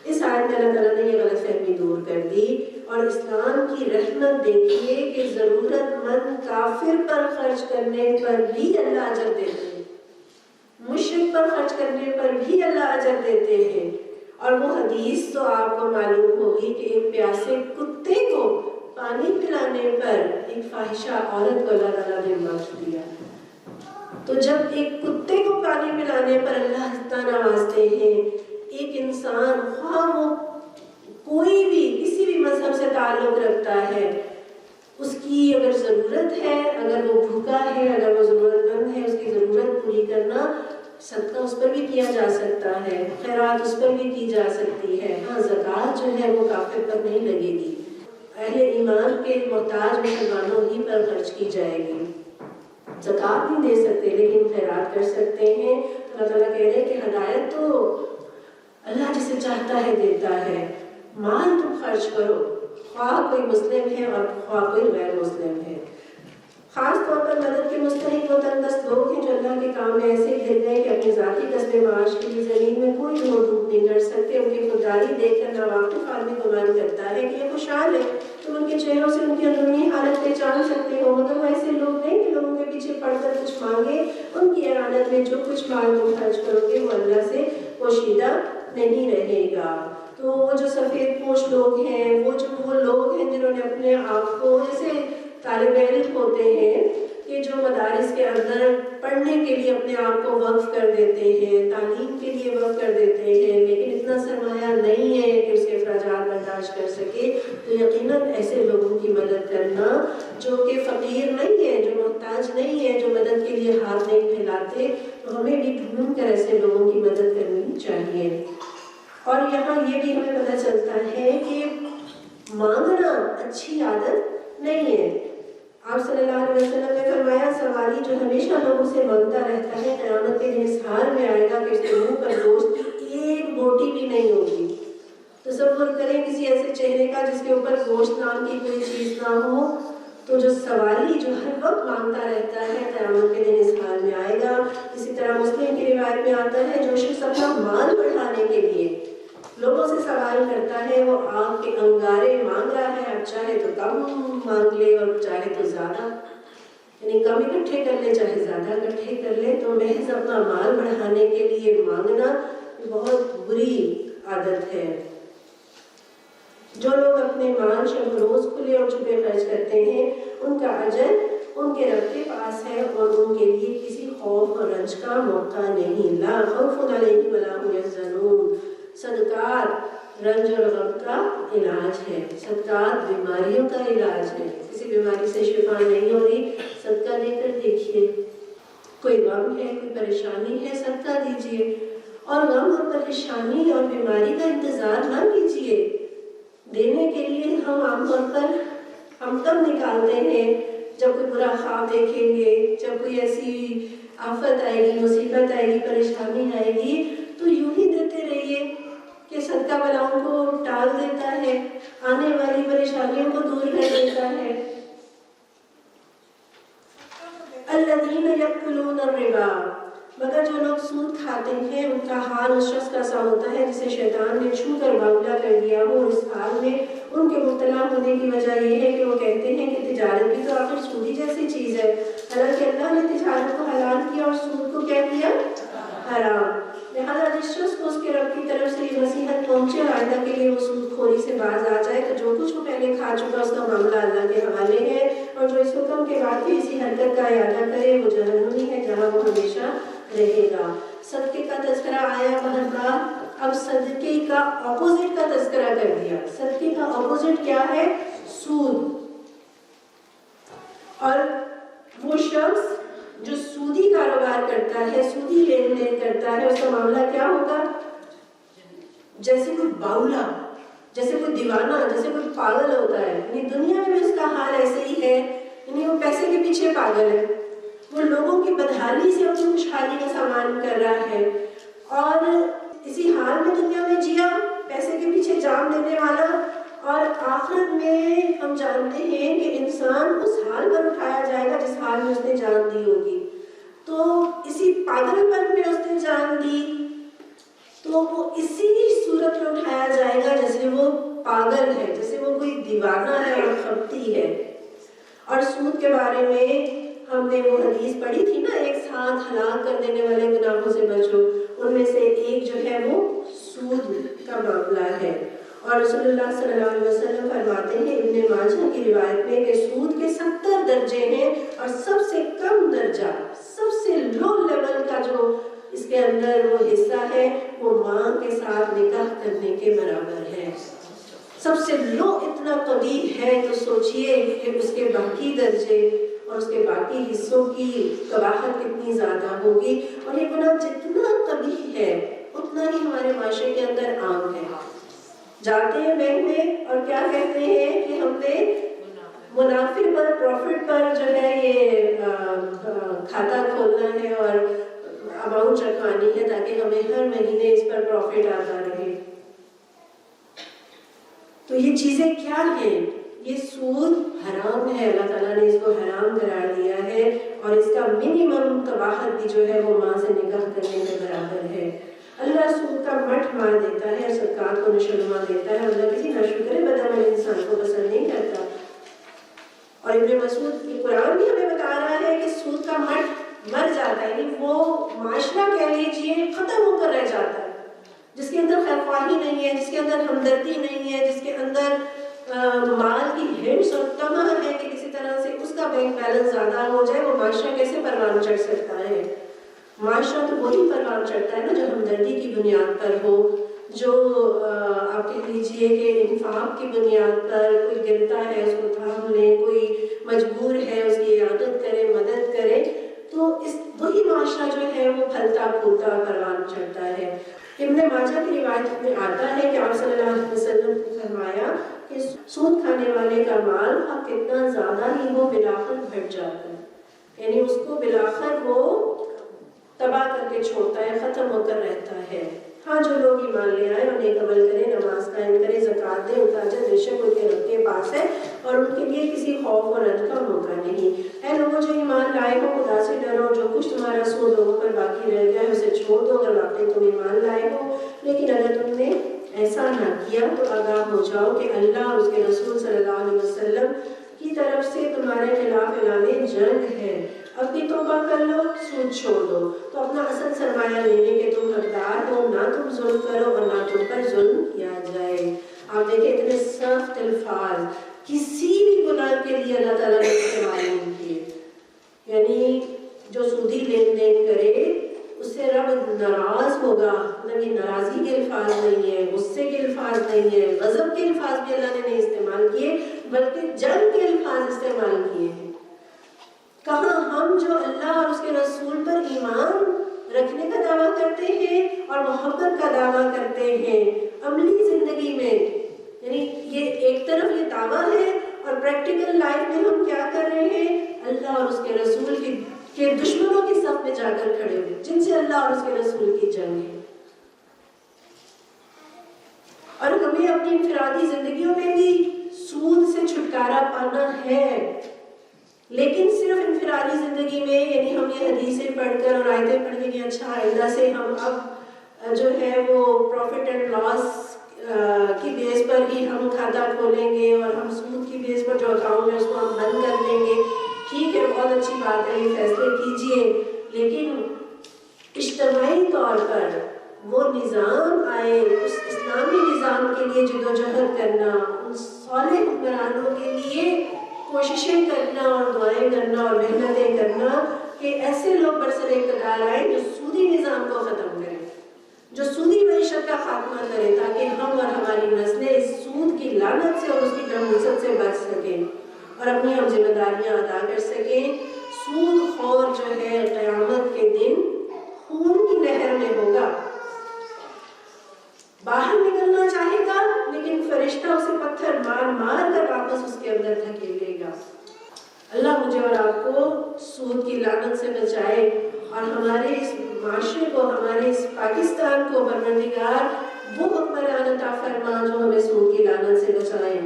اس آیت میں اللہ تعالیٰ نے یہ غلط فہمی دور کر دی اور اسلام کی رحمت دیکھیے کہ ضرورت مند کافر پر خرچ کرنے پر بھی اللہ اجر دیتے ہیں، مشرک پر خرچ کرنے پر بھی اللہ اجر دیتے ہیں۔ اور وہ حدیث تو آپ کو معلوم ہوگی کہ ایک پیاسے کتے کو پانی پلانے پر ایک فاحشہ عورت کو اللہ تعالیٰ نے بخش دیا۔ تو جب ایک کتے کو پانی پلانے پر اللہ اتنا نوازتے ہیں، ایک انسان خواہ وہ کوئی بھی کسی بھی مذہب سے تعلق رکھتا ہے، اس کی اگر ضرورت ہے، اگر وہ بھوکا ہے، اگر وہ ضرورت مند ہے، اس کی ضرورت پوری کرنا، صدقہ اس پر بھی کیا جا سکتا ہے، خیرات اس پر بھی کی جا سکتی ہے۔ ہاں، زکوٰۃ جو ہے وہ کافر پر نہیں لگے گی، اہل ایمان کے محتاج مسلمانوں ہی پر خرچ کی جائے گی۔ زکوٰۃ نہیں دے سکتے لیکن خیرات کر سکتے ہیں۔ اللہ تعالیٰ کہہ رہے ہیں کہ ہدایت تو اللہ جسے چاہتا ہے دیتا ہے۔ مال تم خرچ کرو، خواہ کوئی مسلم ہے اور خواہ کوئی غیر مسلم ہے۔ خاص طور پر مدد کے مستحق وہ تندرست لوگ ہیں جو اللہ کے کام میں ایسے گر گئے کہ اپنی ذاتی کسب معاش کے لیے زمین میں کوئی دھوپ نہیں کر سکتے۔ ان کی خودداری دیکھ کر ناواقف آدمی گمان کرتا ہے کہ یہ خوشحال ہے، تم ان کے چہروں سے ان کی اندرونی حالت پہچان سکتے ہو، مگر وہ ایسے لوگ نہیں کہ لوگوں کے پیچھے پڑ کر کچھ مانگے۔ ان کی اعانت میں جو کچھ مال تم خرچ کرو گے وہ اللہ سے پوشیدہ نہیں رہے گا۔ تو وہ جو سفید پوش لوگ ہیں، وہ لوگ ہیں جنہوں نے اپنے آپ کو، جیسے طالب علم ہوتے ہیں کہ جو مدارس کے اندر پڑھنے کے لیے اپنے آپ کو وقف کر دیتے ہیں، تعلیم کے لیے وقف کر دیتے ہیں، لیکن اتنا سرمایہ نہیں ہے کہ اس کے اخراجات برداشت کر سکے، تو یقیناً ایسے لوگوں کی مدد کرنا جو کہ فقیر نہیں ہے، جو محتاج نہیں ہے، جو مدد کے لیے ہاتھ نہیں پھیلاتے، تو ہمیں بھی ڈھونڈ کر ایسے لوگوں کی مدد کرنی چاہیے۔ اور یہاں یہ بھی ہمیں پتہ چلتا ہے کہ مانگنا اچھی عادت نہیں ہے۔ آپ صلی اللہ علیہ وسلم نے فرمایا سواری جو ہمیشہ لوگوں سے مانگتا رہتا ہے قیامت کے دن اس حال میں آئے گا کہ اس کے منہ پر گوشت کی ایک بوٹی بھی نہیں ہوگی۔ تصور کریں کسی ایسے چہرے کا جس کے اوپر گوشت نام کی کوئی چیز نہ ہو، تو جو سوالی جو ہر وقت مانگتا رہتا ہے قیامت کے دن اس حال میں آئے گا۔ اسی طرح مسلم کی روایت میں آتا ہے جو شخص اپنا مال بڑھانے کے لیے لوگوں سے سوال کرتا ہے وہ آگ کے انگارے مانگ رہا ہے، اب چاہے تو کم مانگ لے اور چاہے تو زیادہ، یعنی کم اکٹھے کر لے چاہے زیادہ اکٹھے کر لے، تو محض اپنا مال بڑھانے کے لیے مانگنا بہت بری عادت ہے۔ جو لوگ اپنے مال شب روز کھلے اور چھپے خرچ کرتے ہیں ان کا اجر ان کے رب کے پاس ہے اور ان کے لیے کسی خوف اور رنج کا موقع نہیں۔ لا خوف علیہم ولا هم یحزنون۔ صدقات رنج اور غم کا علاج ہے، صدقات بیماریوں کا علاج ہے۔ کسی بیماری سے شفا نہیں ہو رہی، صدقہ دے کر دیکھیے۔ کوئی غم ہے، کوئی پریشانی ہے، صدقہ دیجیے، اور غم اور پریشانی اور بیماری کا انتظار نہ کیجیے۔ دینے کے لیے ہم عام طور پر ہم تب نکالتے ہیں جب کوئی برا خواب دیکھیں گے، جب کوئی ایسی آفت آئے گی، مصیبت آئے گی، پریشانی آئے گی، تو یوں ہی دیتے رہیے کہ صدقہ بلاؤں کو ٹال دیتا ہے، آنے والی پریشانیوں کو دور کر دیتا ہے۔ الذین یأکلون الربا، مگر جو لوگ سود کھاتے آتے ہیں ان کا حال اس شخص کا سا ہوتا ہے جسے شیطان نے چھو کر باولا کر دیا ہو. اس حال میں ان کے مبتلا ہونے کی وجہ یہ ہے کہ وہ کہتے ہیں کہ تجارت بھی تو آخر سودی جیسی چیز ہے، حالانکہ اللہ نے تجارت کو حلال کیا اور سود کو کیا کیا؟ حرام. لہٰذا جس شخص کو اس کے رب کی طرف سے یہ نصیحت پہنچے اور آئندہ کے لیے وہ سود خوری سے باز آ جائے تو جو کچھ وہ پہلے کھا چکا اس کا معاملہ اللہ کے حوالے ہے، اور جو اس حکم کے بعد بھی اسی حرکت کا اعادہ کرے وہ جہنمی ہے جہاں وہ ہمیشہ رہے گا. صدقے کا تذکرہ آیا بہربار. اب صدقے کا اپوزٹ کا تذکرہ کر دیا. صدقے کا اپوزٹ کیا ہے؟ سود. اور وہ شخص جو سودی کاروبار کرتا ہے، سودی لین دین کرتا ہے، اس کا معاملہ کیا ہوگا؟ جیسے کوئی باولا، جیسے کوئی دیوانہ، جیسے کوئی پاگل ہوتا ہے. یعنی دنیا میں بھی اس کا حال ایسے ہی ہے. یعنی وہ پیسے کے پیچھے پاگل ہے، وہ لوگوں کی بدحالی سے اپنی خوشحالی کا سامان کر رہا ہے، اور اسی حال میں دنیا میں جیا، پیسے کے پیچھے جان دینے والا. اور آخرت میں ہم جانتے ہیں کہ انسان اس حال پر اٹھایا جائے گا جس حال میں اس نے جان دی ہوگی. تو اسی پاگل پن میں اس نے جان دی تو وہ اسی صورت میں اٹھایا جائے گا جیسے وہ پاگل ہے، جیسے وہ کوئی دیوانہ ہے اور خبتی ہے. اور سود کے بارے میں ہم نے وہ حدیث پڑھی تھی نا، ایک ساتھ ہلاک کر دینے والے گناہوں سے بچو. ان میں سے ایک جو ہے وہ سود کا معاملہ ہے. اور رسول اللہ صلی اللہ علیہ وسلم فرماتے ہیں ابن ماجہ کی روایت میں کہ سود کے 70 درجے ہیں، اور سب سے کم درجہ، سب سے لو لیول کا جو اس کے اندر وہ حصہ ہے وہ ماں کے ساتھ نکاح کرنے کے برابر ہے. سب سے لو اتنا قبیح ہے تو سوچئے کہ اس کے باقی درجے اور اس کے باقی حصوں کی قباحت کتنی زیادہ ہوگی. اور یہ گناہ جتنا قبیح ہے اتنا ہی ہمارے معاشرے کے اندر عام ہے. جاتے ہیں بینک میں اور کیا کہتے ہیں کہ ہم نے منافع پر، پروفٹ پر جو ہے یہ کھاتا کھولنا ہے اور اماؤنٹ رکھوانی ہے تاکہ ہمیں ہر مہینے اس پر پروفٹ آتا رہے. تو یہ چیزیں کیا ہیں؟ یہ سود حرام ہے. اللہ تعالیٰ نے اس کو حرام قرار دیا ہے، اور اس کا منیمم قباحت بھی جو ہے وہ ماں سے نکاح کرنے کے برابر ہے. اللہ سود کا مٹھ مار دیتا ہے، صدقات کو نشوونما دیتا ہے. اللہ کسی ناشکر بدعمل انسان کو پسند نہیں کرتا. اور ابن مسعود کی قرآن بھی ہمیں بتا رہا ہے کہ سود کا مٹھ مر جاتا ہے، یعنی وہ معاشرہ کہہ لیجیے ختم ہو کر رہ جاتا ہے، جس کے اندر خیرخواہی نہیں ہے، جس کے اندر ہمدردی نہیں ہے، جس کے اندر مال کی ہرس اور طمع ہے کہ کسی طرح سے اس کا بینک بیلنس زیادہ ہو جائے. وہ معاشرہ کیسے پروان چڑھ سکتا ہے؟ معاشرہ تو وہی پروان چڑھتا ہے نا جو ہمدردی کی بنیاد پر ہو، جو آپ کہہ لیجیے کہ انفاق کی بنیاد پر کوئی گرتا ہے اس کو تھام لے، کوئی مجبور ہے اس کی عیادت کرے، مدد کرے. تو اس وہی معاشرہ جو ہے وہ پھلتا پھولتا پروان چڑھتا ہے. ابن ماجہ کی روایت میں آتا ہے کہ آپ صلی اللہ علیہ وسلم نے فرمایا کہ سود کھانے والے کا مال اب کتنا زیادہ ہی وہ بلاخر گھٹ جاتا ہے، یعنی اس کو بلاخر وہ تباہ کر کے چھوڑتا ہے، ختم ہو کر رہتا ہے. ہاں جو لوگ ایمان لے آئے اور نیک عمل کریں، نماز قائم کریں، زکوٰۃ دیں، ان کا اجر بے شک ان کے رب کے پاس ہے اور ان کے لیے کسی خوف اور رنج کا موقع نہیں. اے لوگوں جو ایمان لائے ہو خدا سے ڈرو، جو کچھ تمہارا سود لوگوں پر باقی رہ گیا ہے اسے چھوڑ دو اگر واقعی تم ایمان لائے ہو. لیکن اگر تم نے ایسا نہ کیا تو آگاہ ہو جاؤ کہ اللہ اور اس کے رسول صلی اللہ علیہ وسلم کی طرف سے تمہارے خلاف اعلان جنگ ہے. اپنی توبہ کر لو، سود چھوڑ دو تو اپنا اصل سرمایہ لینے کے تم حقدار ہو. نہ تم ظلم کرو اور نہ تم پر ظلم کیا جائے. آپ دیکھیں اتنے سخت الفاظ کسی بھی گناہ کے لیے اللہ تعالیٰ نے استعمال نہیں کیے. یعنی جو سودی لین دین کرے اس سے رب ناراض ہوگا، مطلب یہ ناراضی کے الفاظ نہیں ہے، غصے کے الفاظ نہیں ہے، غضب کے الفاظ بھی اللہ نے نہیں استعمال کیے بلکہ جنگ کے الفاظ استعمال کیے ہیں. کہاں ہم جو اللہ اور اس کے رسول پر ایمان رکھنے کا دعویٰ کرتے ہیں اور محبت کا دعویٰ کرتے ہیں عملی زندگی میں، یعنی یہ ایک طرف یہ دعویٰ ہے اور پریکٹیکل لائف میں ہم کیا کر رہے ہیں؟ اللہ اور اس کے رسول کے دشمنوں کی صف میں جا کر کھڑے ہوئے جن سے اللہ اور اس کے رسول کی جنگ ہے. اور ہمیں اپنی انفرادی زندگیوں میں بھی سود سے چھٹکارا پانا ہے. لیکن صرف انفرادی زندگی میں یعنی ہم یہ حدیثیں پڑھ کر اور آیتیں پڑھ کے کہ اچھا آئندہ سے ہم اب جو ہے وہ پروفٹ اینڈ لاس کی بیس پر ہی ہم کھاتا کھولیں گے اور ہم سود کی بیس پر جو اکاؤنٹ ہے اس کو ہم بند کر دیں گے، ٹھیک ہے، بہت اچھی بات ہے، یہ فیصلے کیجئے، لیکن اجتماعی طور پر وہ نظام آئے، اس اسلامی نظام کے لیے جدوجہد کرنا، ان صالح حکمرانوں کے لیے کوششیں کرنا اور دعائیں کرنا اور محنتیں کرنا کہ ایسے لوگ برسر اقتدار آئیں جو سودی نظام کو ختم کریں، جو سودی معیشت کا خاتمہ کرے، تاکہ ہم اور ہماری نسلیں اس سود کی لعنت سے اور اس کی نحوست سے بچ سکیں اور اپنی ہم ذمہ داریاں ادا کر سکیں۔ سود خور جو ہے قیامت کے دن خون کی نہر میں ہوگا، باہر نکلنا چاہے گا لیکن فرشتہ اسے پتھر مار مار کر واپس اس کے اندر دھکیلے گا۔ اللہ مجھے اور آپ کو سود کی لعنت سے بچائے اور ہمارے اس معاشرے کو، ہمارے اس پاکستان کو پروردگار وہ حکمران عطا فرما جو ہمیں سود کی لعنت سے بچائے۔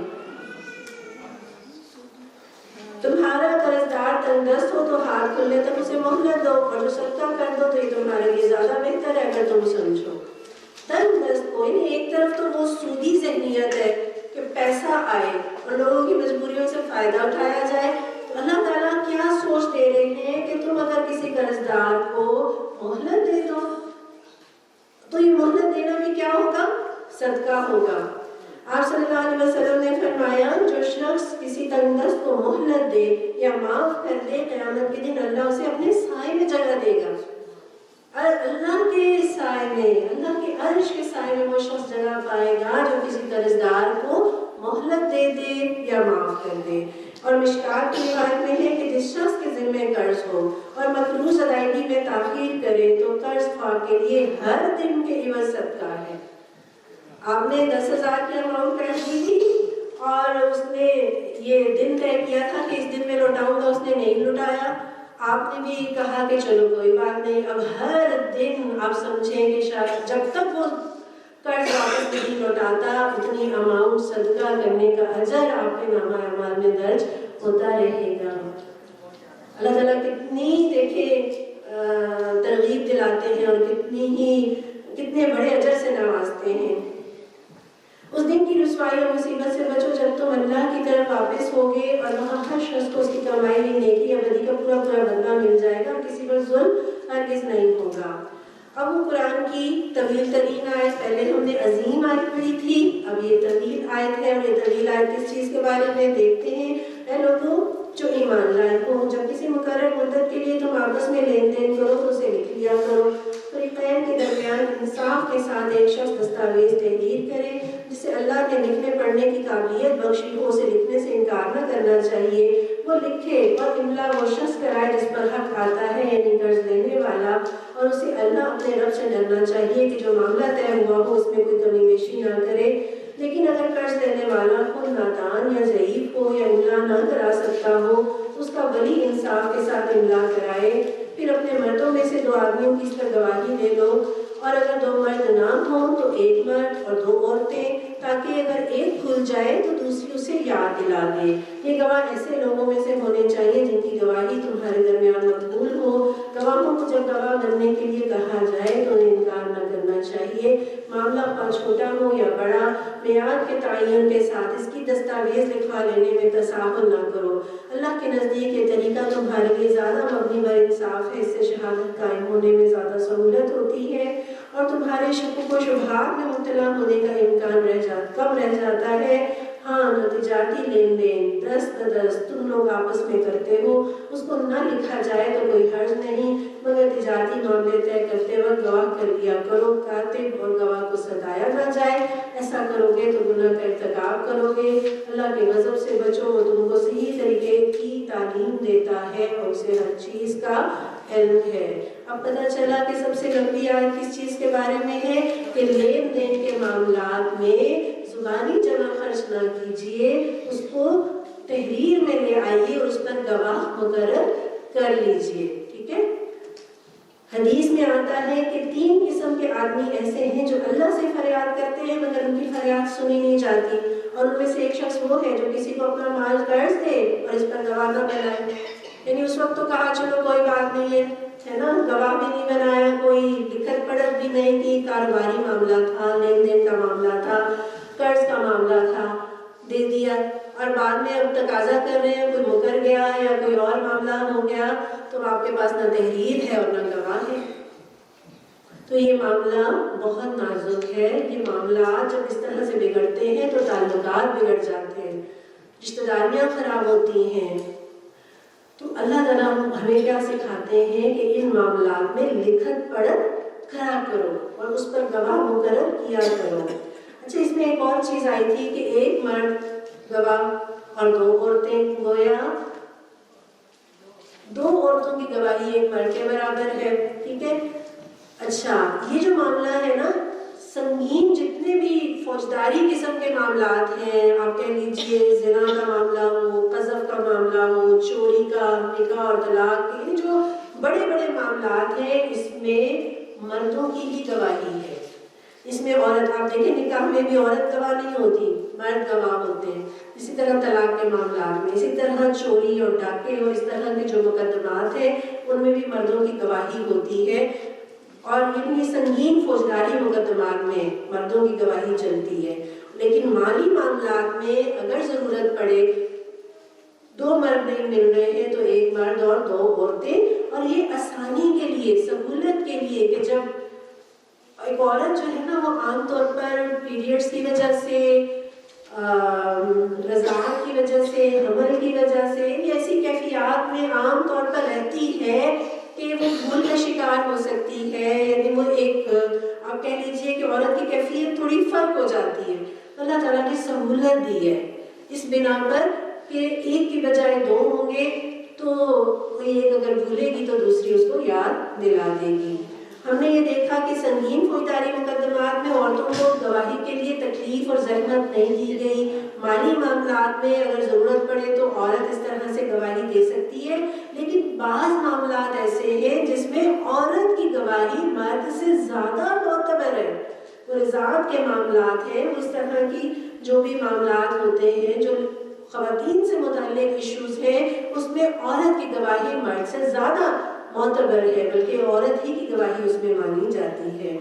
تمہارا قرضدار تنگ دست ہو تو ہاتھ کھلنے تک اسے مہلت دو، اور جو صدقہ کر دو تو یہ تمہارے لیے زیادہ بہتر ہے اگر تم سمجھو۔ تنگ دست کو ایک طرف تو وہ سودی ذہنیت ہے کہ پیسہ آئے اور لوگوں کی مجبوریوں سے فائدہ اٹھایا جائے، تو اللہ تعالیٰ کیا سوچ دے رہے ہیں کہ تم اگر کسی قرضدار کو مہلت دے دو تو یہ مہلت دینا بھی کیا ہوگا؟ صدقہ ہوگا۔ آپ صلی اللہ علیہ وسلم نے فرمایا جو شخص کسی تنگ دست کو مہلت دے یا معاف کر دے، قیامت کے دن اللہ اسے اپنے سائے میں جگہ دے گا، اور اللہ کے سائے میں، اللہ کے عرش کے سائے میں وہ شخص جگہ پائے گا جو کسی قرضدار کو مہلت دے دے یا معاف کر دے۔ اور مشکات کی روایت میں ہے کہ جس شخص کے ذمہ قرض ہو اور مقروض ادائیگی میں تاخیر کرے تو قرض خواہ کے لیے ہر دن کے عوض صدقہ ہے۔ آپ نے 10,000 کی اماؤنٹ قرض دی تھی اور اس نے یہ دن طے کیا تھا کہ اس دن میں لوٹاؤں گا، اس نے نہیں لوٹایا، آپ نے بھی کہا کہ چلو کوئی بات نہیں، اب ہر دن آپ سمجھیں کہ شاید جب تک وہ قرض واپس نہیں لوٹاتا اتنی اماؤنٹ صدقہ کرنے کا اجر آپ کے نامہ اعمال میں درج ہوتا رہے گا۔ اللہ تعالیٰ کتنی دیکھیں ترغیب دلاتے ہیں اور کتنے بڑے اجر سے نوازتے ہیں۔ اس دن کی رسوائی اور مصیبت سے بچو جب تم اللہ کی طرف واپس ہوگے اور وہاں ہر شخص کو اس کی کمائی ہوئی نیکی یا بدی کا پورا بدلہ مل جائے گا اور کسی پر ظلم ہرگز نہیں ہوگا۔ اب وہ قرآن کی طویل ترین آیت، پہلے ہم نے عظیم آیت پڑھی تھی، اب یہ طویل آیت ہے، اور یہ طویل آیت کس چیز کے بارے میں دیکھتے ہیں۔ اے لوگوں جو ایمان لائے ہو، جب کسی مقرر مدت کے لیے تم آپس میں لین دین کرو تو اسے لکھ لیا کرو، فریقین کے درمیان انصاف کے ساتھ ایک شخص دستاویز تحریر کرے جسے اللہ کے لکھنے پڑھنے کی قابلیت بخشی ہو، اسے لکھنے سے انکار نہ کرنا چاہیے، وہ لکھے اور املا وہ شخص کرائے جس پر حق آتا ہے یعنی قرض لینے والا، اور اسے اللہ اپنے رب سے ڈرنا چاہیے کہ جو معاملہ طے ہوا ہو اس میں کوئی کمی بیشی نہ کرے۔ لیکن اگر قرض لینے والا خود نادان یا ضعیف ہو یا املا نہ کرا سکتا ہو تو اس کا ولی انصاف کے ساتھ املا کرائے، پھر اپنے مردوں میں سے 2 آدمیوں کی اس پر گواہی لے لو، اور اگر 2 مرد نہ ہوں تو 1 مرد اور 2 عورتیں، تاکہ اگر ایک بھول جائے تو دوسری اسے یاد دلا دے۔ یہ گواہ ایسے لوگوں میں سے ہونے چاہیے جن کی گواہی تمہارے درمیان مقبول ہو۔ گواہوں کو جب گواہ بننے کے لیے کہا جائے تو انہیں انکار نہ کرنا چاہیے، معاملہ خواہ چھوٹا ہو یا بڑا، میعاد کے تعین کے ساتھ اس کی دستاویز لکھوا لینے میں تساہل نہ کرو۔ اللہ کے نزدیک یہ طریقہ تمہارے لیے زیادہ مبنی بر انصاف ہے، اس سے شہادت قائم ہونے میں زیادہ سہولت ہوتی ہے اور تمہارے شکوک و شبہات میں مبتلا ہونے کا امکان کم رہ جاتا ہے۔ ہاں، جو تجارتی لین دین دست بدست تم لوگ آپس میں کرتے ہو اس کو نہ لکھا جائے تو کوئی حرج نہیں، مگر تجارتی معاملے طے کرتے وقت گواہ کر لیا کرو، کاتب اور گواہ کو ستایا نہ جائے، ایسا کرو گے تو گناہ کا ارتکاب کرو گے۔ اللہ کے غضب سے بچو، وہ تم کو صحیح طریقے کی تعلیم دیتا ہے اور اسے ہر چیز کا علم ہے۔ اب پتہ چلا کہ سب سے لمبی آیت کس چیز کے بارے میں ہے کہ لین دین کے معاملات میں زبانی جمع خرچ نہ کیجیے، اس کو تحریر میں لے آئیے اور اس پر گواہ مقرر کر لیجیے، ٹھیک ہے۔ حدیث میں آتا ہے کہ 3 قسم کے آدمی ایسے ہیں جو اللہ سے فریاد کرتے ہیں مگر ان کی فریاد سنی نہیں جاتی، اور ان میں سے ایک شخص وہ ہے جو کسی کو اپنا مال قرض دے اور اس پر گواہ نہ بنائے۔ یعنی اس وقت تو کہا چلو کوئی بات نہیں ہے نا، گواہ بھی نہیں بنایا، کوئی لکھت پڑھت بھی نہیں کی، کاروباری معاملہ تھا، لین دین کا معاملہ تھا، قرض کا معاملہ تھا، دے دیا، اور بعد میں اب تقاضا کر رہے ہیں، کوئی مکر گیا یا کوئی اور معاملہ ہو گیا تو آپ کے پاس نہ تحریر ہے اور نہ گواہ ہے. تو یہ معاملہ بہت نازک ہے. یہ معاملات جب اس طرح سے بگڑتے ہیں تو تعلقات بگڑ جاتے ہیں، رشتہ داریاں خراب ہوتی ہیں. تو اللہ تعالیٰ ہمیں کیا سکھاتے ہیں کہ ان معاملات میں لکھت پڑھت کرا کرو اور اس پر گواہ مقرر کیا کرو. اچھا، اس میں ایک اور چیز آئی تھی کہ ایک مرد گواہ اور 2 عورتیں، گویا 2 عورتوں کی گواہی ایک مرد کے برابر ہے. ٹھیک ہے. اچھا، یہ جو معاملہ ہے نا، سنگین جتنے بھی فوجداری قسم کے معاملات ہیں، آپ کہہ لیجئے زنا کا معاملہ ہو، قذف کا معاملہ ہو، چوری کا، نکاح اور طلاق کے جو بڑے بڑے معاملات ہیں، اس میں مردوں کی ہی گواہی ہے. اس میں عورت، آپ دیکھیں نکاح میں بھی عورت گواہ نہیں ہوتی، مرد گواہ ہوتے ہیں. اسی طرح طلاق کے معاملات میں، اسی طرح چوری اور ڈاکے اور اس طرح کے جو مقدمات ہیں ان میں بھی مردوں کی گواہی ہوتی ہے. اور یہ سنگین فوجداری مقدمات میں مردوں کی گواہی چلتی ہے. لیکن مالی معاملات میں اگر ضرورت پڑے، 2 مرد نہیں مل رہے ہیں تو 1 مرد اور 2 عورتیں. اور یہ آسانی کے لیے، سہولت کے لیے کہ جب ایک عورت جو ہے نا وہ عام طور پر پیریڈز کی وجہ سے، رضاعت کی وجہ سے، حمل کی وجہ سے ایسی کیفیات میں عام طور پر رہتی ہے کہ وہ بھول کا شکار ہو سکتی ہے. یعنی وہ ایک، آپ کہہ لیجئے کہ عورت کی کیفیت تھوڑی فرق ہو جاتی ہے. اللہ تعالیٰ نے سہولت دی ہے اس بنا پر کہ ایک کی بجائے 2 ہوں گے تو کوئی ایک اگر بھولے گی تو دوسری اس کو یاد دلا دے گی. ہم نے یہ دیکھا کہ سنگین فوجداری مقدمات میں عورتوں کو گواہی کے لیے تکلیف اور زحمت نہیں دی گئی. مالی معاملات میں اگر ضرورت پڑے تو عورت اس طرح سے گواہی دے سکتی ہے. لیکن بعض معاملات ایسے ہیں جس میں عورت کی گواہی مرد سے زیادہ معتبر ہے. وہ رضاعت کے معاملات ہیں، اس طرح کی جو بھی معاملات ہوتے ہیں جو خواتین سے متعلق ایشوز ہیں، اس میں عورت کی گواہی مرد سے زیادہ معتبر ہے، بلکہ عورت ہی کی گواہی اس میں مانی جاتی ہے.